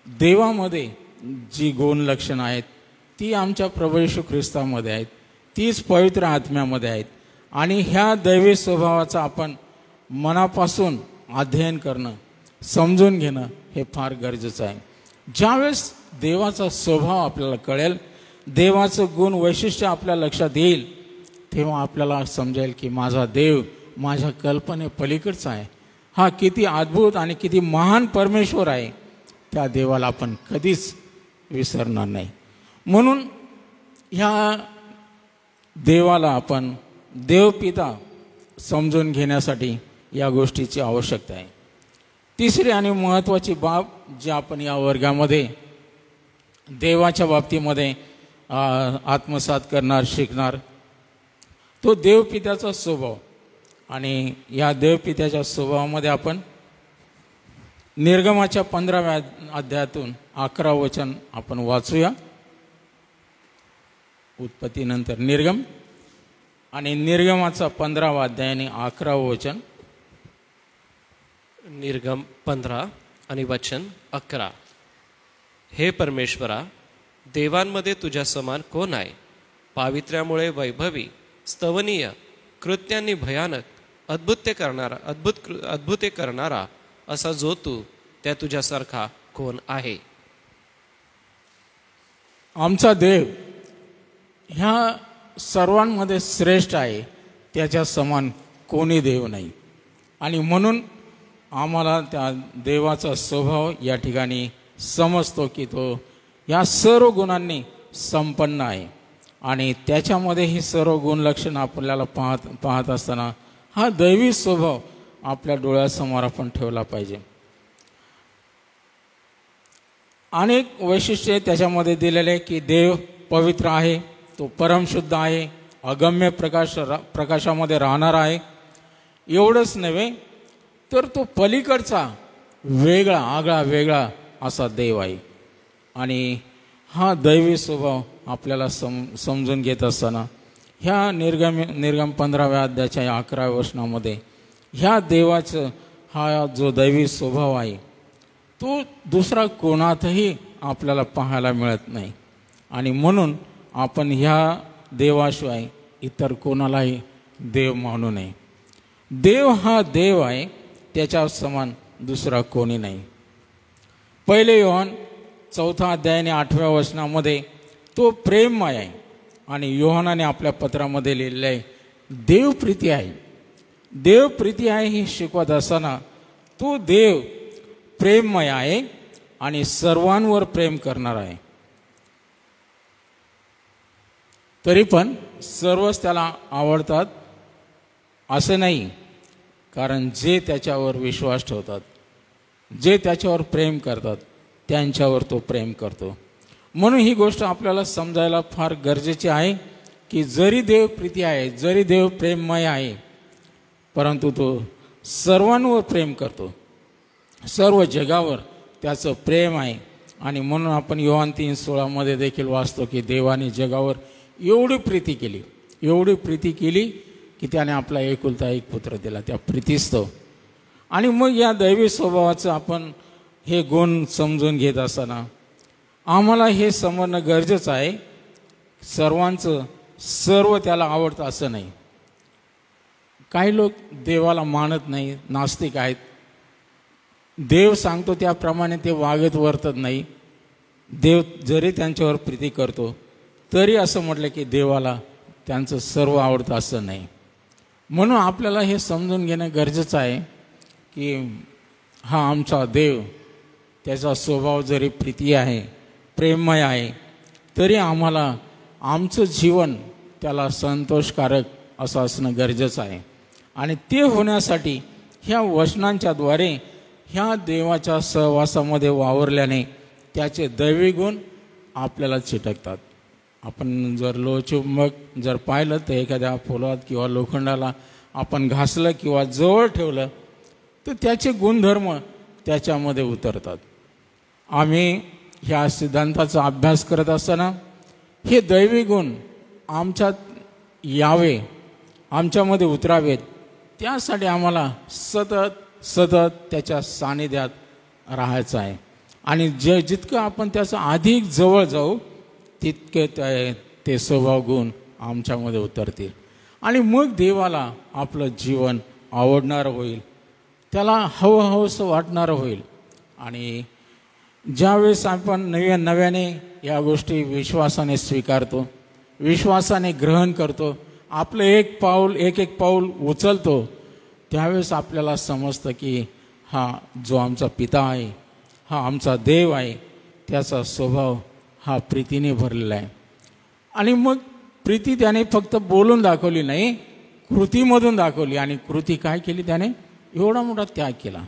देवामध्ये जी गुण लक्षणं आहेत ती आमच्या प्रभू येशू ख्रिस्तामध्ये आहेत, तीच पवित्र आत्म्यामध्ये आहेत. आणि ह्या दैवी स्वभावाचा आपण मनापासून अध्ययन करणं, समजून घेणं हे फार गरजेचं आहे. ज्यावेळेस देवाचा स्वभाव आपल्याला कळेल, देवाचं गुण वैशिष्ट्य आपल्या लक्षात येईल, तेव्हा आपल्याला समजेल की माझा देव माझ्या कल्पने पलीकडचा आहे. हा किती अद्भुत आणि किती महान परमेश्वर आहे. त्या देवाला आपण कधीच विसरणार नाही. म्हणून ह्या देवाला आपण देवपिता समजून घेण्यासाठी या गोष्टीची आवश्यकता आहे. तिसरी आणि महत्त्वाची बाब जी आपण या वर्गामध्ये देवाच्या बाबतीमध्ये आत्मसात करणार, शिकणार, तो देवपित्याचा स्वभाव. आणि या देवपित्याच्या स्वभावामध्ये आपण निर्गमाच्या 15व्या अध्यायातून 11 वचन आपण वाचूया. उत्पत्तीनंतर निर्गम आणि निर्गमाचा 15वा अध्याय आणि 11वं वचन. निर्गम 15 आणि वचन 11. हे परमेश्वरा, देवांमध्ये तुझ्या समान कोण आहे? पावित्र्यामुळे वैभवी, स्तवनीय, कृत्यांनी भयानक, अद्भुते करणारा असा जो तू, त्या तुझ्यासारखा कोण आहे? आमचा देव ह्या सर्वांमध्ये श्रेष्ठ आहे, त्याच्या समान कोणी देव नाही. आणि म्हणून आम्हाला त्या देवाचा स्वभाव या ठिकाणी समजतो की तो या सर्व गुणांनी संपन्न आहे. आणि त्याच्यामध्ये ही सर्व गुणलक्षणं आपल्याला पाहत असताना हा दैवी स्वभाव आपल्या डोळ्यासमोर आपण ठेवला पाहिजे. अनेक वैशिष्ट्ये त्याच्यामध्ये दिलेले की देव पवित्र आहे, तो परमशुद्ध आहे, अगम्य प्रकाशामध्ये राहणार आहे. एवढंच नव्हे तर तो पलीकडचा वेगळा असा देव आहे. आणि हा दैवी स्वभाव आपल्याला समजून घेत असताना ह्या निर्गम 15व्या अध्यायाच्या 11व्या वचनामध्ये ह्या देवाचं हा जो दैवी स्वभाव आहे तो दुसरा कोणातही आपल्याला पाहायला मिळत नाही. आणि म्हणून आपण ह्या देवाशिवाय इतर कोणालाही देव मानू नये. देव हा देव आहे, त्याच्या समान दुसरा कोणी नाही. 1 योहान 4 अध्यायाने 8व्या वचनामध्ये तो प्रेममय आहे. आणि योहानाने आपल्या पत्रामध्ये लिहिलेलं आहे देवप्रीती आहे. देवप्रीती आहे हे शिकवत असताना तो देव प्रेममय आहे आणि सर्वांवर प्रेम करणार आहे. तरी पण सर्वच त्याला आवडतात असं नाही, कारण जे त्याच्यावर विश्वास ठेवतात, जे त्याच्यावर प्रेम करतात त्यांच्यावर तो प्रेम करतो. म्हणून ही गोष्ट आपल्याला समजायला फार गरजेची आहे की जरी देव प्रीती आहे, जरी देव प्रेममय आहे, परंतु तो सर्वांवर प्रेम करतो, सर्व जगावर त्याचं प्रेम आहे. आणि म्हणून आपण योहान 3:16 देखील वाचतो की देवाने जगावर एवढी प्रीती केली की त्याने आपला एकुलता एक पुत्र दिला, त्या प्रीतीस्तव. आणि मग या दैवी स्वभावाचं आपण हे गुण समजून घेत असताना आम्हाला हे समजणं गरजेचं आहे सर्वांचं सर्व त्याला आवडतं असं नाही. काही लोक देवाला मानत नाही, नास्तिक आहेत. देव सांगतो त्याप्रमाणे ते वागत वर्तत नाही. देव जरी त्यांच्यावर प्रीती करतो तरी असं म्हटलं की देवाला त्यांचं सर्व आवडतं असं नाही. म्हणून आपल्याला हे समजून घेणं गरजेचं आहे की हा आमचा देव, त्याचा स्वभाव जरी प्रीती आहे, प्रेममय आहे, तरी आम्हाला आमचं जीवन त्याला संतोषकारक असं असणं गरजेचं आहे. आणि ते होण्यासाठी ह्या वचनांच्याद्वारे ह्या देवाच्या सहवासामध्ये वावरल्याने त्याचे दैवी गुण आपल्याला चिटकतात. आपण जर लोहचुंबक जर पाहिलं तर एखाद्या पोलाद किंवा लोखंडाला आपण घासलं किंवा जवळ ठेवलं तर त्याचे गुणधर्म त्याच्यामध्ये उतरतात. आम्ही ह्या सिद्धांताचा अभ्यास करत असताना हे दैवी गुण आमच्यात यावे, आमच्यामध्ये उतरावेत, त्यासाठी आम्हाला सतत त्याच्या सानिध्यात राहायचं आहे. आणि जितकं आपण त्याचं अधिक जवळ जाऊ तितके ते स्वभाव गुण आमच्यामध्ये उतरतील. आणि मग देवाला आपलं जीवन आवडणारं होईल, त्याला हवंसं वाटणारं होईल. आणि ज्यावेळेस आपण नव्याने या गोष्टी विश्वासाने स्वीकारतो, विश्वासाने ग्रहण करतो, आपलं एक पाऊल उचलतो, त्यावेळेस आपल्याला समजतं की हा जो आमचा पिता आहे, हा आमचा देव आहे, त्याचा स्वभाव हा प्रीतीने भरलेला आहे. आणि मग प्रीती त्याने फक्त बोलून दाखवली नाही, कृतीमधून दाखवली. आणि कृती काय केली त्याने? एवढा मोठा त्याग केला.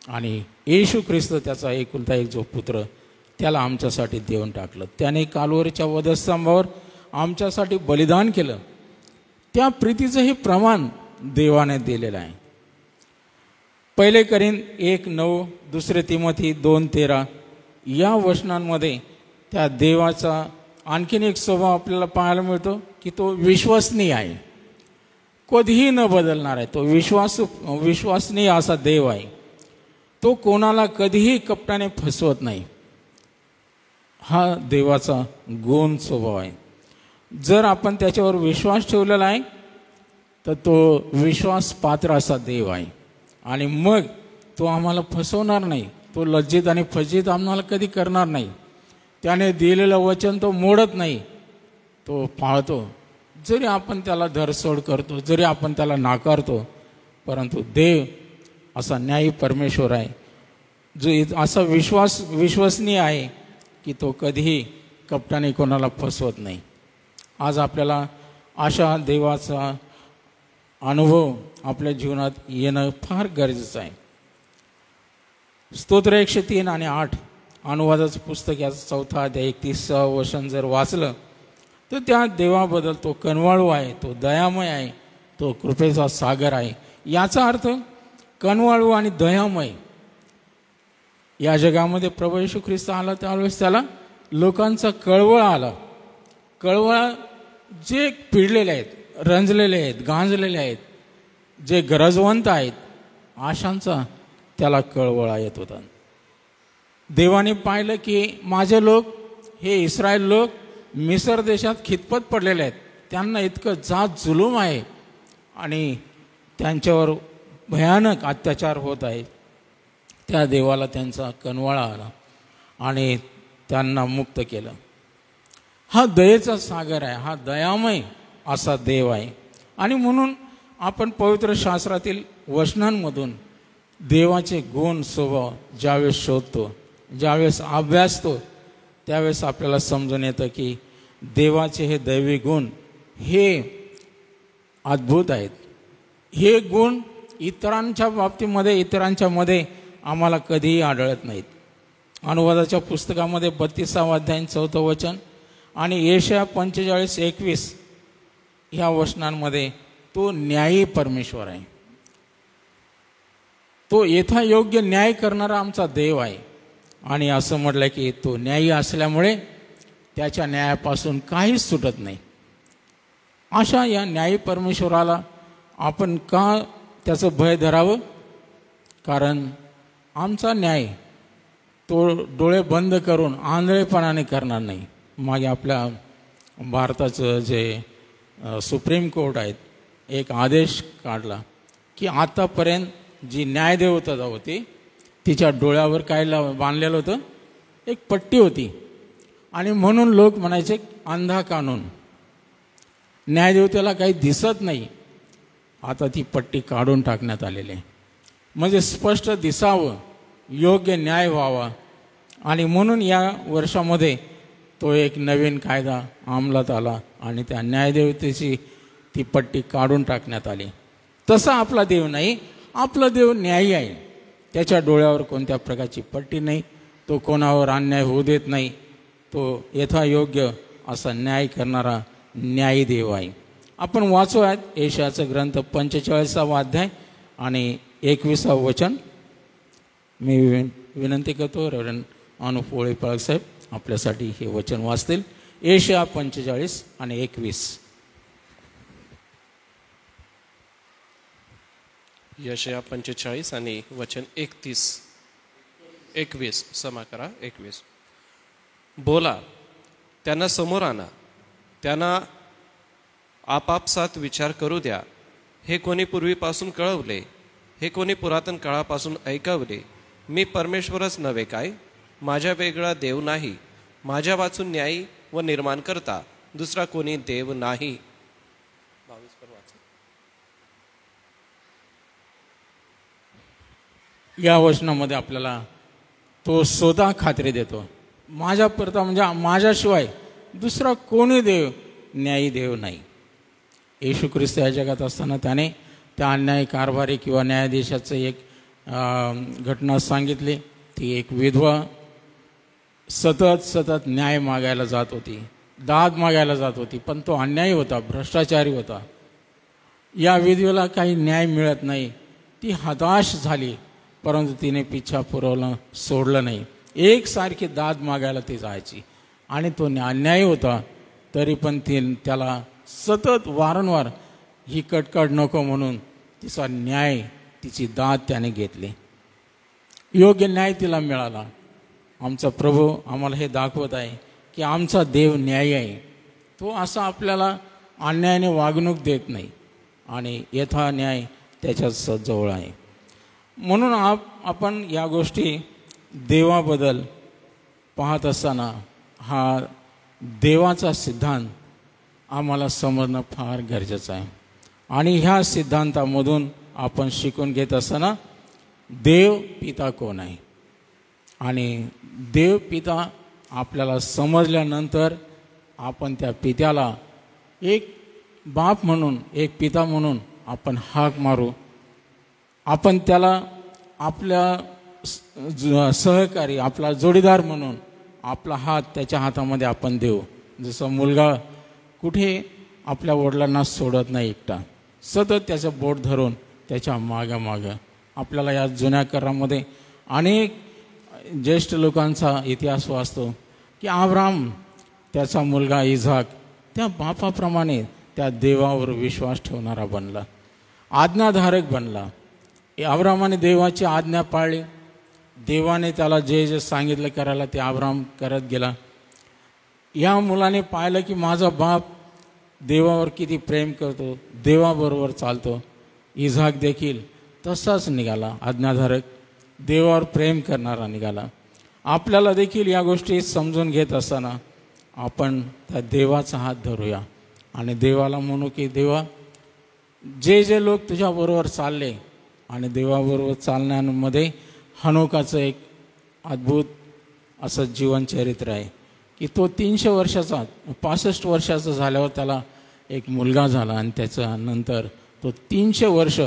आणि येशू ख्रिस्त त्याचा एकुलता एक जो पुत्र त्याला आमच्यासाठी देऊन टाकलं. त्याने कालवरीच्या वधस्तंभावर आमच्यासाठी बलिदान केलं. त्या प्रीतीचं हे प्रमाण देवाने दिलेलं आहे. 1 कोरिंथ 1:9, 2 तिमोथी 2:13 या वचनांमध्ये त्या देवाचा आणखीन एक स्वभाव आपल्याला पाहायला मिळतो की तो विश्वसनीय आहे, कधीही न बदलणार आहे. तो विश्वसनीय असा देव आहे. तो कोणाला कधीही कपटाने फसवत नाही. हा देवाचा गुण स्वभाव आहे. जर आपण त्याच्यावर विश्वास ठेवलेला आहे तर तो विश्वासपात्र असा देव आहे. आणि मग तो आम्हाला फसवणार नाही, तो लज्जित आणि फजित आम्हाला कधी करणार नाही. त्याने दिलेलं वचन तो मोडत नाही, तो पाळतो. जरी आपण त्याला धरसोड करतो, जरी आपण त्याला नाकारतो, परंतु देव असा न्यायी परमेश्वर आहे जो असा विश्वसनीय आहे की तो कधीही कपटाने कोणाला फसवत नाही. आज आपल्याला अशा देवाचा अनुभव आपल्या जीवनात येणं फार गरजेचं आहे. स्तोत्र 103 आणि 8 अनुवादाचं पुस्तक याचा 4 अध्याय 31 वचन जर वाचलं तर त्या देवाबद्दल तो कनवाळू आहे, तो दयामय आहे, तो कृपेचा सागर आहे. याचा अर्थ कनवाळू आणि दयामय. या जगामध्ये प्रभू येशू ख्रिस्त आला त्यावेळेस त्याला लोकांचा कळवळ आला. कळवळ जे पिडलेले आहेत, रंजलेले आहेत, गांजलेले आहेत, जे गरजवंत आहेत, आशांचा त्याला कळवळा येत होता. देवाने पाहिलं की माझे लोक, हे इस्रायल लोक मिसर देशात खितपत पडलेले आहेत, त्यांना इतकं जात जुलूम आहे आणि त्यांच्यावर भयानक अत्याचार होत आहे. त्या देवाला त्यांचा कनवाळा आला आणि त्यांना मुक्त केलं. हा दयेचा सागर आहे, हा दयामय असा देव आहे. आणि म्हणून आपण पवित्र शास्त्रातील वचनांमधून देवाचे गुण स्वभाव ज्यावेळेस शोधतो, ज्यावेळेस अभ्यासतो, त्यावेळेस आपल्याला समजून येतं की देवाचे हे दैवी गुण हे अद्भुत आहेत. हे गुण इतरांच्या बाबतीमध्ये, इतरांच्या मध्ये आम्हाला कधीही आढळत नाहीत. अनुवादाच्या पुस्तकामध्ये 32 अध्याय 4 वचन आणि यशाया 45:21 ह्या वचनांमध्ये तो न्यायी परमेश्वर आहे. तो यथायोग्य न्याय करणारा आमचा देव आहे. आणि असं म्हटलं की तो न्यायी असल्यामुळे त्याच्या न्यायापासून काहीच सुटत नाही. अशा या न्यायी परमेश्वराला आपण का त्याचं भय धरावं? कारण आमचा न्याय तो डोळे बंद करून आंधळेपणाने करणार नाही. मागे आपल्या भारताचं जे सुप्रीम कोर्ट आहेत एक आदेश काढला की आतापर्यंत जी न्यायदेवता होती तिच्या डोळ्यावर काय बांधलेलं होतं? एक पट्टी होती. आणि म्हणून लोक म्हणायचे अंधा कानून, न्यायदेवतेला काही दिसत नाही. आता ती पट्टी काढून टाकण्यात आलेली आहे, म्हणजे स्पष्ट दिसावं, योग्य न्याय व्हावा. आणि म्हणून या वर्षामध्ये तो एक नवीन कायदा अंमलात आला आणि त्या न्यायदेवतेची ती पट्टी काढून टाकण्यात आली. तसा आपला देव नाही. आपला देव न्यायी आहे. त्याच्या डोळ्यावर कोणत्या प्रकारची पट्टी नाही. तो कोणावर अन्याय होऊ देत नाही. तो यथायोग्य असा न्याय करणारा न्यायी देव आहे. आपण वाचूयात यशायाचा ग्रंथ 45 अध्याय आणि 21 वचन. मी विनंती करतो रेव्हरंड अनुप पोळेपाळ साहेब आपल्यासाठी हे वचन वाचतील. यशाया 45 आणि 21. यशाया 45 आणि वचन 21 क्षमा करा 21. बोला, त्यांना समोर आणा, त्यांना आपापसात विचार करू द्या. हे कोणी पूर्वीपासून कळवले? हे कोणी पुरातन काळापासून ऐकवले? मी परमेश्वरच नव्हे काय? माझ्या वेगळा देव नाही. माझ्या वाचून न्यायी व निर्माण करता दुसरा कोणी देव नाही. 22 या वचनामध्ये आपल्याला तो स्वतः खात्री देतो, माझ्याकरता म्हणजे माझ्याशिवाय दुसरा कोणी देव, न्यायी देव नाही. येशू ख्रिस्त या जगात असताना त्याने त्या अन्याय कारभारी किंवा न्यायाधीशाचं एक घटना सांगितली. ती एक विधवा सतत न्याय मागायला जात होती, दाद मागायला जात होती, पण तो अन्यायी होता, भ्रष्टाचारी होता. या विधवेला काही न्याय मिळत नाही. ती हताश झाली, परंतु तिने पिच्छा पुरवलं सोडलं नाही. एकसारखी दाद मागायला ती जायची आणि तो अन्यायी होता, तरी पण त्याला सतत वारंवार ही कटकट नको म्हणून तिचा न्याय, तिची दाद त्याने घेतली. योग्य न्याय तिला मिळाला. आमचा प्रभू आम्हाला हे दाखवत आहे की आमचा देव न्यायी आहे. तो असा आपल्याला अन्यायाने वागणूक देत नाही आणि यथा न्याय त्याच्या जवळ आहे. म्हणून आपण या गोष्टी देवाबद्दल पाहत असताना हा देवाचा सिद्धांत आम्हाला समजणं फार गरजेचं आहे. आणि ह्या सिद्धांतामधून आपण शिकून घेत असताना देव पिता कोण आहे आणि देव पिता आपल्याला समजल्यानंतर आपण त्या पित्याला एक बाप म्हणून, एक पिता म्हणून आपण हाक मारू. आपण त्याला आपल्या सहकारी, आपला जोडीदार म्हणून आपला हात त्याच्या हातामध्ये आपण देऊ. जसं मुलगा कुठे आपल्या वडिलांना सोडत नाही एकटा, सतत त्याचं बोट धरून त्याच्या मागं. आपल्याला या जुन्या करारामध्ये अनेक ज्येष्ठ लोकांचा इतिहास वाचतो की अब्राम, त्याचा मुलगा इझाक त्या बापाप्रमाणे त्या देवावर विश्वास ठेवणारा बनला, आज्ञाधारक बनला. अब्रामाने देवाची आज्ञा पाळली. देवाने त्याला जे जे सांगितलं करायला ते अब्राम करत गेला. या मुलाने पाहिलं की माझा बाप देवावर किती प्रेम करतो, देवाबरोबर चालतो. इझाक देखील तसाच निघाला, आज्ञाधारक, देवावर प्रेम करणारा निघाला. आपल्याला देखील या गोष्टी समजून घेत असताना आपण त्या देवाचा हात धरूया आणि देवाला म्हणू की देवा, जे जे लोक तुझ्याबरोबर चालले, आणि देवाबरोबर चालण्यामध्ये हनोकाचं एक अद्भुत असं जीवनचरित्र आहे की तो 300 वर्षाचा 65 वर्षाचा झाल्यावर त्याला एक मुलगा झाला आणि त्याच्यानंतर तो 300 वर्ष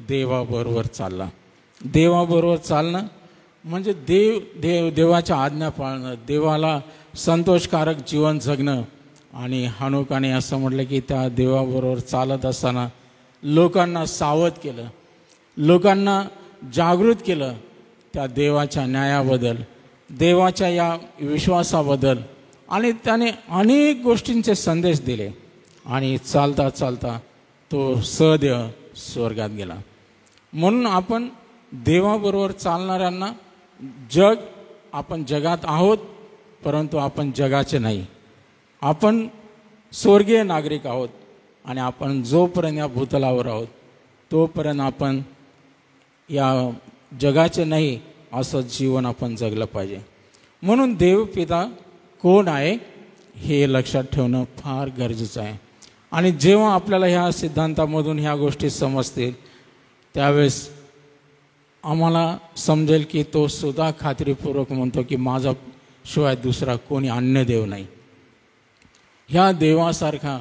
देवाबरोबर चालला. देवाबरोबर चालणं म्हणजे देवाच्या आज्ञा पाळणं, देवाला संतोषकारक जीवन जगणं. आणि हनोकाने असं म्हटलं की त्या देवाबरोबर चालत असताना लोकांना सावध केलं, लोकांना जागृत केलं त्या देवाच्या न्यायाबद्दल, देवाच्या या विश्वासाबद्दल. आणि त्याने अनेक गोष्टींचे संदेश दिले. आणि चालता चालता तो सदेव स्वर्गात गेला. म्हणून आपण देवाबरोबर चालणाऱ्यांना, आपण जगात आहोत परंतु आपण जगाचे नाही, आपण स्वर्गीय नागरिक आहोत. आणि आपण जोपर्यंत या भूतलावर आहोत तोपर्यंत आपण या जगाचे नाही असं जीवन आपण जगलं पाहिजे. म्हणून देवपिता कोण आहे हे लक्षात ठेवणं फार गरजेचं आहे. आणि जेव्हा आपल्याला ह्या सिद्धांतामधून ह्या गोष्टी समजतील त्यावेळेस आम्हाला समजेल की तो सुद्धा खात्रीपूर्वक म्हणतो की माझा शिवाय दुसरा कोणी अन्य देव नाही. ह्या देवासारखा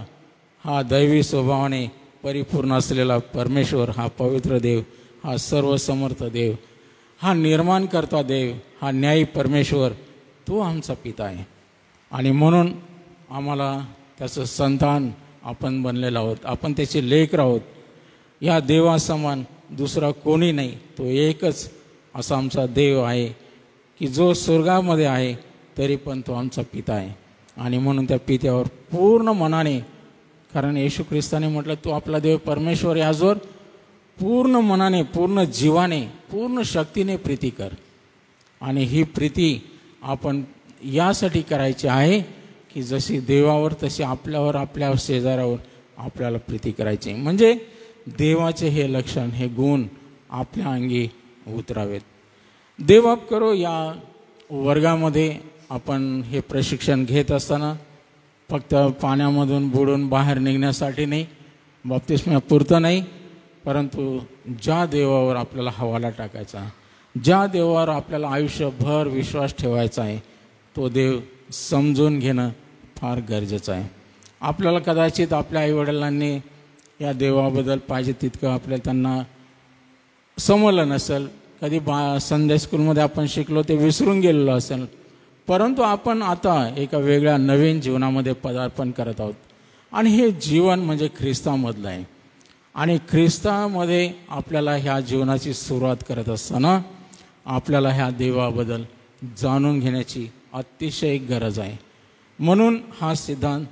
हा दैवी स्वभावाने परिपूर्ण असलेला परमेश्वर, हा पवित्र देव, हा सर्वसमर्थ देव, हा निर्माणकर्ता देव, हा न्यायी परमेश्वर, तो आमचा पिता आहे. आणि म्हणून आम्हाला त्याचं संतान आपण बनलेलं आहोत, आपण त्याचे लेकर आहोत. या देवासमान दुसरा कोणी नाही, तो एकच असा आमचा देव आहे की जो स्वर्गामध्ये आहे तरी पण तो आमचा पिता आहे. आणि म्हणून त्या पित्यावर पूर्ण मनाने, कारण येशू ख्रिस्ताने म्हटलं तो आपला देव परमेश्वर याजवर पूर्ण मनाने, पूर्ण जीवाने, पूर्ण शक्तीने प्रीती कर. आणि ही प्रीती आपण यासाठी करायची आहे की जशी देवावर तशी आपल्यावर, आपल्या शेजाऱ्यावर आपल्याला प्रीती करायची. म्हणजे देवाचे हे लक्षण, हे गुण आपल्या अंगी उतरावेत. देवबाप करो या वर्गामध्ये आपण हे प्रशिक्षण घेत असताना फक्त पाण्यामधून बुडून बाहेर निघण्यासाठी नाही, बाप्तिस्म्यापुरतं नाही, परंतु ज्या देवावर आपल्याला हवाला टाकायचा, ज्या देवावर आपल्याला आयुष्यभर विश्वास ठेवायचा आहे तो देव समजून घेणं फार गरजेचं आहे. आपल्याला कदाचित आपल्या आईवडिलांनी या देवाबद्दल पाहिजे तितकं आपल्याला त्यांना समजलं नसेल, कधी संडे स्कूलमध्ये आपण शिकलो ते विसरून गेलेलो असेल, परंतु आपण आता एका वेगळ्या नवीन जीवनामध्ये पदार्पण करत आहोत. आणि हे जीवन म्हणजे ख्रिस्तामधलं आहे. आणि ख्रिस्तामध्ये आपल्याला ह्या जीवनाची सुरुवात करत असताना आपल्याला ह्या देवाबद्दल जाणून घेण्याची अतिशय गरज आहे. म्हणून हा सिद्धांत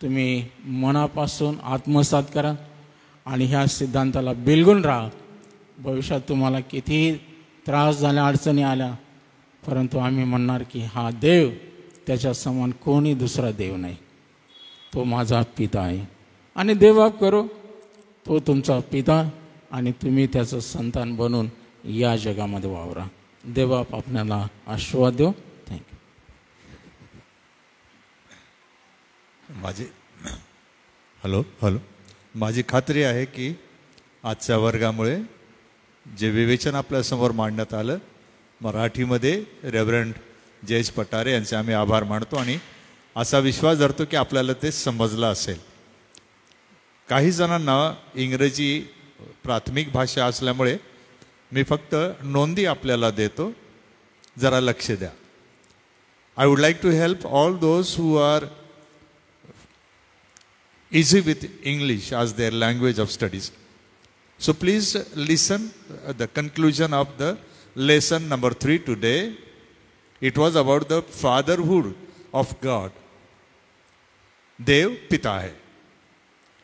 तुम्ही मनापासून आत्मसात करा आणि ह्या सिद्धांताला बिलगून राहा. भविष्यात तुम्हाला किती त्रास झाल्या, अडचणी आल्या, परंतु आम्ही म्हणणार की हा देव, त्याच्या समान कोणी दुसरा देव नाही, तो माझा पिता आहे. आणि देवबाप करो तो तुमचा पिता आणि तुम्ही त्याचं संतान बनून या जगामध्ये वावरा. देवबाप आपल्याला आशीर्वाद देव. थँक्यू. माझी खात्री आहे की आजच्या वर्गामुळे जे विवेचन आपल्यासमोर मांडण्यात आलं, मराठीमध्ये रेव्हरंड जयेश पटारे यांचे आम्ही आभार मानतो आणि असा विश्वास धरतो की आपल्याला ते समजलं असेल. काही जणांना इंग्रजी प्राथमिक भाषा असल्यामुळे मी फक्त नोंदी आपल्याला देतो, जरा लक्ष द्या. I would like to help all those who are easy with English as their language of studies. So please listen the conclusion of the lesson number 3 today. It was about the fatherhood of God. Dev Pita hai.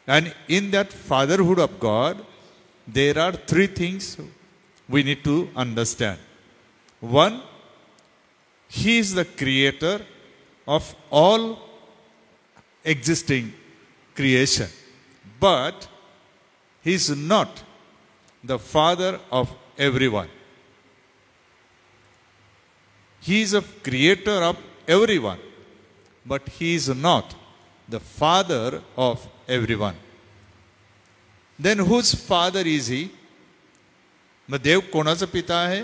And in that fatherhood of God, there are 3 things we need to understand. One, He is the creator of all existing creation. But He is not the father of everyone. He is a creator of everyone, but He is not the father of everyone. Then whose father is He? मग देव कोणाचा पिता आहे?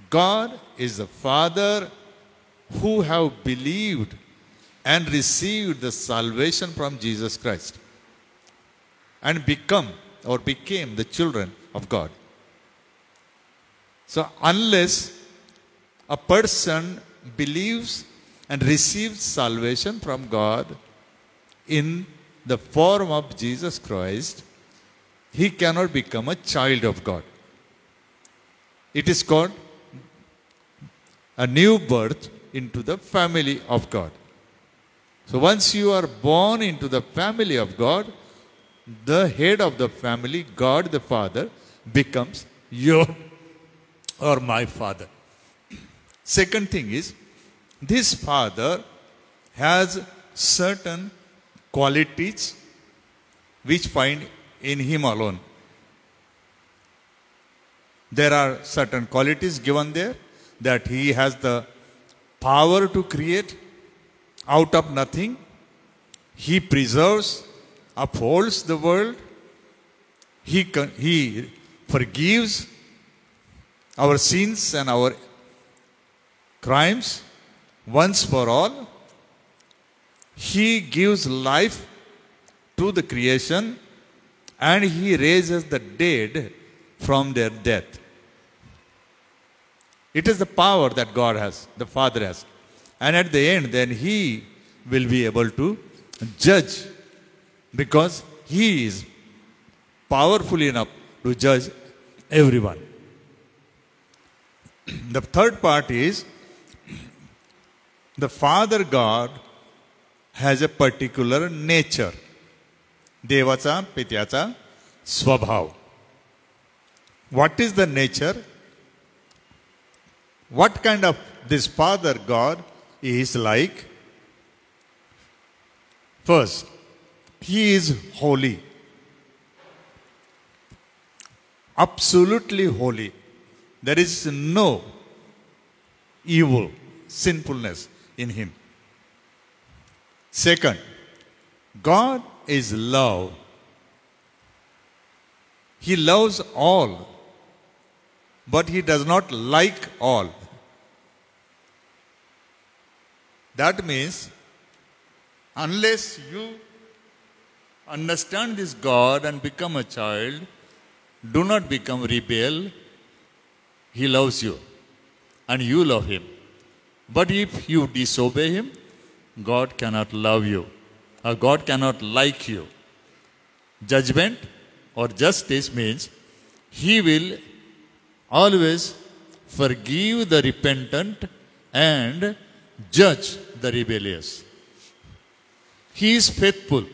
God is the Father who have believed and received the salvation from Jesus Christ and became the children of God. So unless a person believes and receives salvation from God in the form of Jesus Christ, he cannot become a child of God. It is called a new birth into the family of God. So once you are born into the family of God, the head of the family, God the Father, becomes your or my father. Second thing is, this father has certain qualities which find in him alone. There are certain qualities given there, that he has the power to create out of nothing. He preserves, upholds the world. He forgives our sins and our crimes once for all. He gives life to the creation, and He raises the dead from their death. It is the power that God has, the Father has. And at the end, then He will be able to judge, because He is powerful enough to judge everyone. The third part is, the Father God has a particular nature. देवाचा पित्याचा स्वभाव. What is the nature? What kind of this Father God is like? First, He is holy. Absolutely holy. There is no evil, sinfulness in Him. Second, God is love. He loves all, but He does not like all. That means, unless you understand this God and become a child, do not become rebel. He loves you, and you love Him. But if you disobey Him, God cannot love you, or God cannot like you. Judgment or justice means He will always forgive the repentant and judge the rebellious. He is faithful.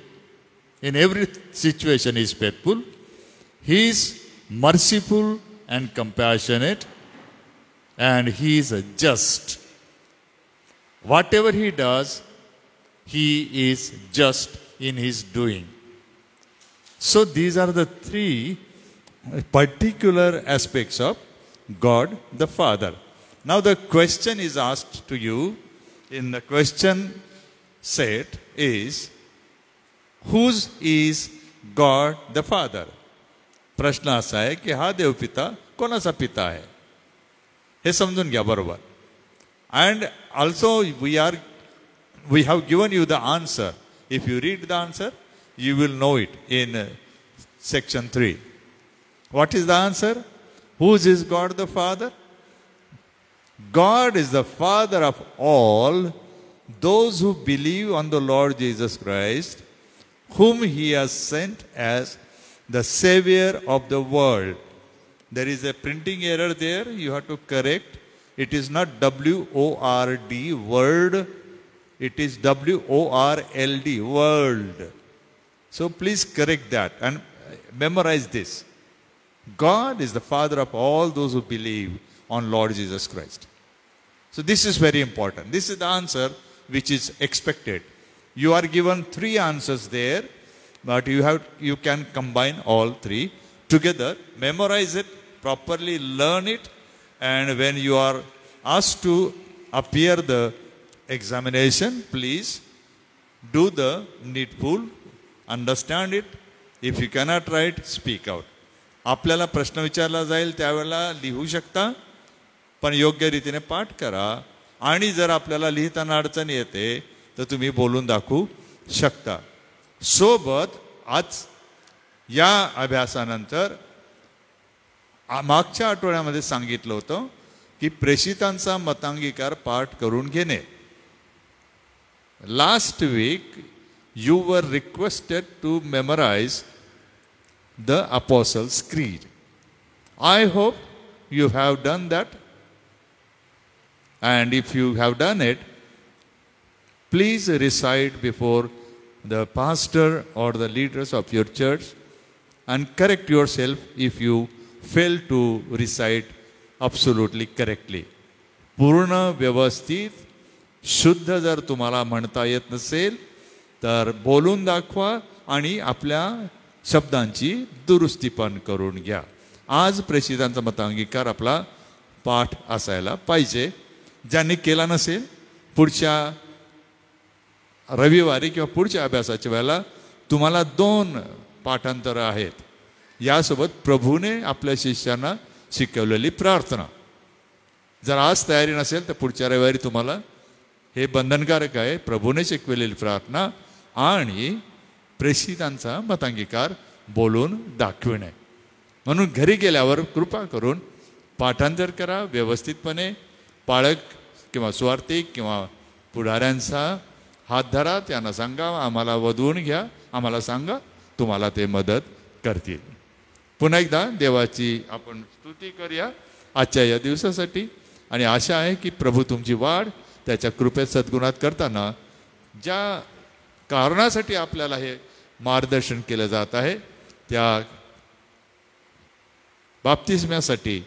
In every situation He is faithful. He is merciful and compassionate, and He is just. Whatever He does, He is just in His doing. So these are the 3 particular aspects of God the Father. Now the question is asked to you in the question set is, whose is God the Father? प्रश्न असा आहे की हा देवपिता कोणाचा पिता आहे, हे समजून घ्या बरोबर. And also we have given you the answer. If you read the answer, You will know it in section 3. What is the answer? Whose is God the Father? God is the Father of all those who believe on the Lord Jesus Christ, whom He has sent as the Savior of the world. There is a printing error there. You have to correct. It is not W-O-R-D, word. It is W-O-R-L-D, world. So please correct that and memorize this. God is the Father of all those who believe on Lord Jesus Christ. So this is very important. This is the answer which is expected. You are given 3 answers there, but you can combine all 3 together, memorize it, properly learn it, and when you are asked to appear the examination, please do the needful, understand it. If you cannot write, speak out. आपल्याला प्रश्न विचारला जाईल त्यावेळेला लिहू शकता, पण योग्य रीतीने पाठ करा. आणि जर आपल्याला लिहिताना अडचण येते तर तुम्ही बोलून दाखवू शकता. सोबत आज या अभ्यासानंतर मागच्या आठवड्यामध्ये सांगितलं होतं की प्रेषितांचा मतांगीकार पाठ करून घेणे. Last week you were requested to memorize the Apostles' Creed. I hope you have done that. And if you have done it, please recite before the pastor or the leaders of your church and correct yourself if you fail to recite absolutely correctly. पूर्ण व्यवस्थित शुद्ध जर तुम्हाला म्हणता येत नसेल तर बोलून दाखवा आणि आपल्या शब्दांची दुरुस्ती पण करून घ्या. आज प्रेषितांचा मतांगीकार आपला पाठ असायला पाहिजे. ज्यांनी केला नसेल पुढच्या रविवारी किंवा पुढच्या अभ्यासाच्या वेळेला तुम्हाला 2 पाठांतरं आहेत. यासोबत प्रभूने आपल्या शिष्यांना शिकवलेली प्रार्थना. जर आज तयारी नसेल तर पुढच्या रविवारी तुम्हाला हे बंधनकारक आहे. प्रभूने शिकवलेली प्रार्थना आणि प्रेषितांचा मतांगीकार बोलून दाखविणे. म्हणून घरी गेल्यावर कृपा करून पाठांतर करा व्यवस्थितपणे. पाळक किंवा स्वार्थिक किंवा पुढाऱ्यांचा हात धरा, त्यांना सांगा आम्हाला वधवून घ्या, आम्हाला सांगा, तुम्हाला ते मदत करतील. पुन्हा एकदा देवाची आपण स्तुती करूया आजच्या या दिवसासाठी. आणि आशा आहे की प्रभू तुमची वाढ त्याच्या कृपेत सद्गुणात करताना ज्या कारणासाठी आपल्याला हे मार्गदर्शन केलं जात आहे त्या बाप्तिस्म्यासाठी,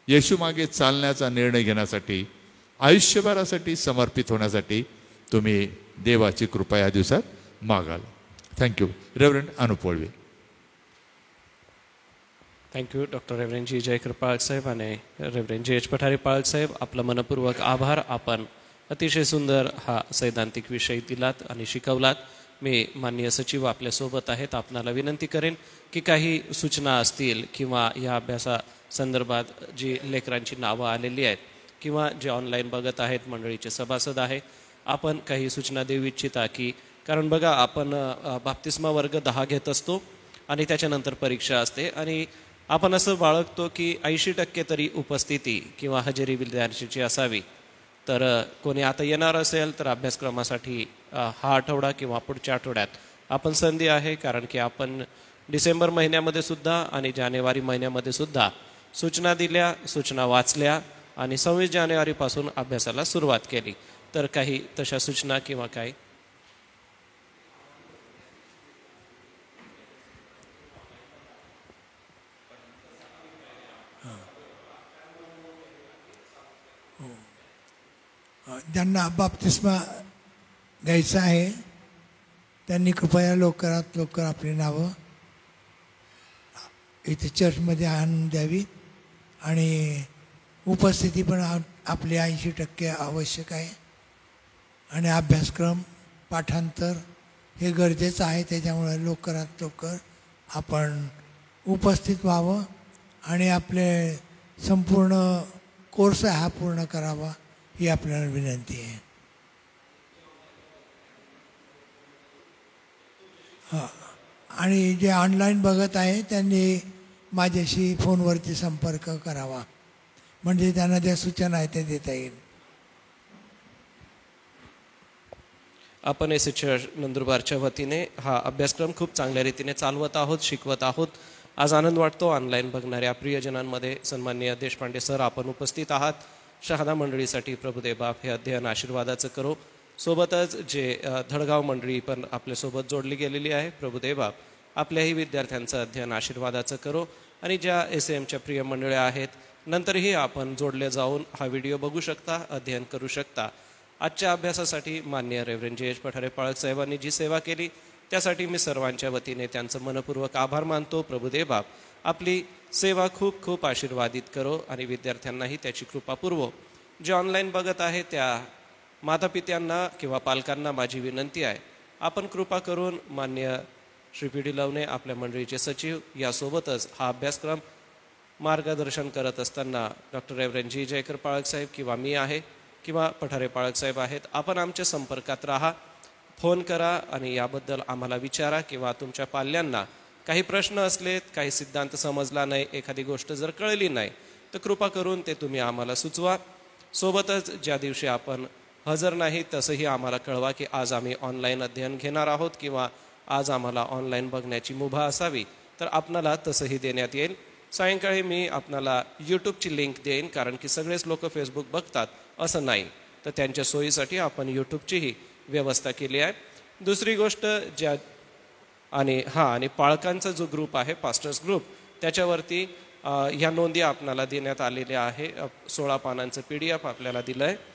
येशू मागे चालण्याचा निर्णय घेण्यासाठी, आयुष्यभरासाठी समर्पित होण्यासाठी तुम्ही देवाची कृपा या दिवसात मागाल. Thank you. Reverend Anup Walve. Thank you doctor reverend G J Krupalak साहेब आणि रेव्हरंड जी एच पठारे पाळक साहेब. आपला मनपूर्वक आभार. आपण अतिशय सुंदर हा सैद्धांतिक विषय दिलात आणि शिकवलात. मी माननीय सचिव आपल्यासोबत आहेत. आपणाला विनंती करेन की काही सूचना असतील किंवा या अभ्यासा संदर्भात जी लेकरांची नावं आलेली आहेत किंवा जे ऑनलाईन बघत आहेत मंडळीचे सभासद आहे, आपण काही सूचना देऊ इच्छिता की कारण बघा आपण बाप्तिस्मा वर्ग 10 घेत असतो आणि त्याच्यानंतर परीक्षा असते आणि आपण असं बाळगतो की 80% तरी उपस्थिती किंवा हजेरी विद्यार्थ्याची असावी. तर कोणी आता येणार असेल तर अभ्यासक्रमासाठी हा आठवडा किंवा पुढच्या आठवड्यात आपण संधी आहे. कारण की आपण डिसेंबर महिन्यामध्ये सुद्धा आणि जानेवारी महिन्यामध्ये सुद्धा सूचना दिल्या, सूचना वाचल्या आणि 26 जानेवारीपासून अभ्यासाला सुरुवात केली. तर काही तशा सूचना किंवा काय ज्यांना बाप्तिस्मा घ्यायचा आहे त्यांनी कृपया लवकरात लवकर आपली नावं इथे चर्चमध्ये आणून द्यावी आणि उपस्थिती पण आपली 80% आवश्यक आहे. आणि अभ्यासक्रम पाठांतर हे गरजेचं आहे. त्याच्यामुळे लवकरात लवकर आपण उपस्थित व्हावं आणि आपले संपूर्ण कोर्स हा पूर्ण करावा ही आपल्याला विनंती आहे. हां, आणि जे ऑनलाईन बघत आहे त्यांनी माझ्याशी फोनवरती संपर्क करावा, म्हणजे त्यांना ज्या सूचना आहेत ते देता येईल. आपण एस.एच. नंदुरबारच्या वतीने हा अभ्यासक्रम खूप चांगल्या रीतीने चालवत आहोत, शिकवत आहोत. आज आनंद वाटतो ऑनलाईन बघणाऱ्या प्रियजनांमध्ये. सन्माननीय देशपांडे सर आपण उपस्थित आहात. शहादा मंडळीसाठी प्रभुदेव बाप हे अध्ययन आशीर्वादाचं करो. सोबतच जे धडगाव मंडळी पण आपल्यासोबत जोडली गेलेली आहे, प्रभुदेव बाप आपल्याही विद्यार्थ्यांचं अध्ययन आशीर्वादाचं करो. आणि ज्या एस.एमच्या प्रिय मंडळी आहेत नंतरही आपण जोडले जाऊन हा व्हिडिओ बघू शकता, अध्ययन करू शकता. आजच्या अभ्यासासाठी माननीय रेव्हरंड जे.एच. पठारे पाळक साहेबांनी जी सेवा केली त्यासाठी मी सर्वांच्या वतीने त्यांचं मनपूर्वक आभार मानतो. प्रभुदेव बाप आपली सेवा खूप खूप आशीर्वादित करो आणि विद्यार्थ्यांनाही त्याची कृपा पुरवो. जे ऑनलाईन बघत आहे त्या मातापित्यांना किंवा पालकांना माझी विनंती आहे, आपण कृपा करून माननीय श्री पी डी लवणे आपल्या मंडळीचे सचिव यासोबतच हा अभ्यासक्रम मार्गदर्शन करत असताना डॉक्टर रेव्हरंड जी जयकर पाळक साहेब किंवा मी आहे किंवा पठारे पाळक साहेब आहेत, आपण आमच्या संपर्कात राहा, फोन करा आणि याबद्दल आम्हाला विचारा. किंवा तुमच्या पाल्यांना काही प्रश्न असलेत, काही सिद्धांत समजला नाही, एखादी गोष्ट जर कळली नाही तर कृपा करून ते तुम्ही आम्हाला सुचवा. सोबतच ज्या दिवशी आपण हजर नाही तसंही आम्हाला कळवा की आज आम्ही ऑनलाईन अध्ययन घेणार आहोत किंवा आज आम्हाला ऑनलाईन बघण्याची मुभा असावी, तर आपणाला तसंही देण्यात येईल. सायंकाळी मी आपणाला यूट्यूबची लिंक देईन, कारण की सगळेच लोक फेसबुक बघतात असं नाही, तर त्यांच्या सोयीसाठी आपण यूट्यूबचीही व्यवस्था केली आहे. दुसरी गोष्ट आणि पालकांचा जो ग्रुप आहे पास्टर्स ग्रुप, त्याच्यावरती ह्या नोंदी आपणाला देण्यात आलेल्या आहे. 16 पानांचं PDF आपल्याला दिलं आहे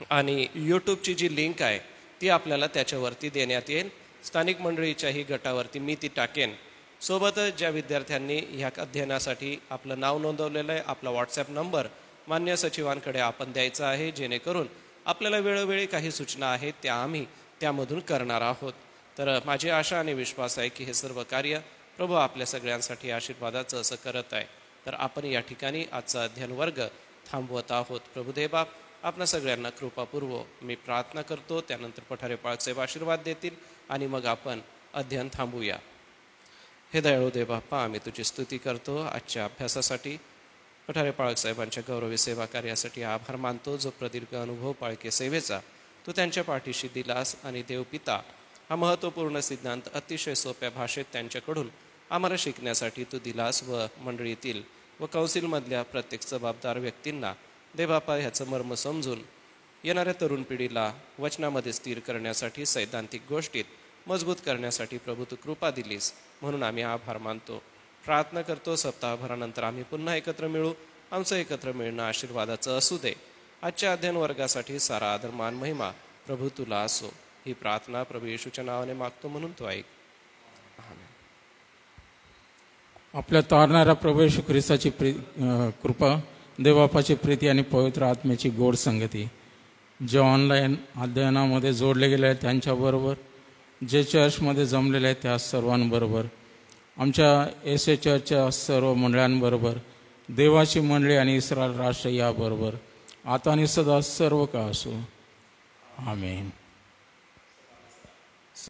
आणि यूट्यूबची जी लिंक आहे ती आपल्याला त्याच्यावरती देण्यात येईल. स्थानिक मंडळीच्याही गटावरती मी ती टाकेन. सोबतच ज्या विद्यार्थ्यांनी ह्या अध्ययनासाठी आपलं नाव नोंदवलेलं आहे, आपला व्हॉट्सॲप नंबर मान्य सचिवांकडे आपण द्यायचा आहे, जेणेकरून आपल्याला वेळोवेळी काही सूचना आहेत त्या आम्ही त्यामधून करणार आहोत. तर माझी आशा आणि विश्वास आहे की हे सर्व कार्य प्रभू आपल्या सगळ्यांसाठी आशीर्वादाचं असं करत आहे. तर आपण या ठिकाणी आजचा अध्ययन वर्ग थांबवत आहोत. प्रभुदेव बाप आपणा सगळ्यांना कृपा पुरवो. मी प्रार्थना करतो, त्यानंतर पठारे पाळकसाहेब आशीर्वाद देतील आणि मग आपण अध्ययन थांबूया. हे दयाळू देव बाप्पा, आम्ही तुझी स्तुती करतो आजच्या अभ्यासासाठी. पठारे पाळक साहेबांच्या गौरवी सेवा कार्यासाठी आभार मानतो. जो प्रदीर्घ अनुभव पाळके सेवेचा तू त्यांच्या पाठीशी दिलास आणि देवपिता हा महत्त्वपूर्ण सिद्धांत अतिशय सोप्या भाषेत त्यांच्याकडून आम्हाला शिकण्यासाठी तू दिलास व मंडळीतील व कौन्सिलमधल्या प्रत्येक जबाबदार व्यक्तींना देवबापा ह्याचं मर्म समजून येणाऱ्या तरुण पिढीला वचनामध्ये स्थिर करण्यासाठी, सैद्धांतिक गोष्टीत मजबूत करण्यासाठी प्रभू तू कृपा दिलीस, म्हणून आम्ही आभार मानतो. प्रार्थना करतो सप्ताहभरानंतर आम्ही पुन्हा एकत्र मिळू. आमचं एकत्र मिळणं आशीर्वादाचं असू दे. आजच्या अध्ययन वर्गासाठी सारा आदर मान महिमा प्रभू तुला असो. ही प्रार्थना प्रभू येशूच्या नावाने मागतो, म्हणून तो ऐक. आपल्या तारणाऱ्या प्रभू येशू ख्रिस्ताची कृपा, देवबापाची प्रीती आणि पवित्र आत्म्याची गोड संगती जे ऑनलाईन अध्ययनामध्ये जोडले गेले आहेत त्यांच्याबरोबर, जे चर्चमध्ये जमलेले आहेत त्या सर्वांबरोबर, आमच्या एस.ए. चर्चच्या सर्व मंडळांबरोबर, देवाची मंडळी आणि इस्रायल राष्ट्र याबरोबर आता आणि सदा सर्व का असो. आमेन.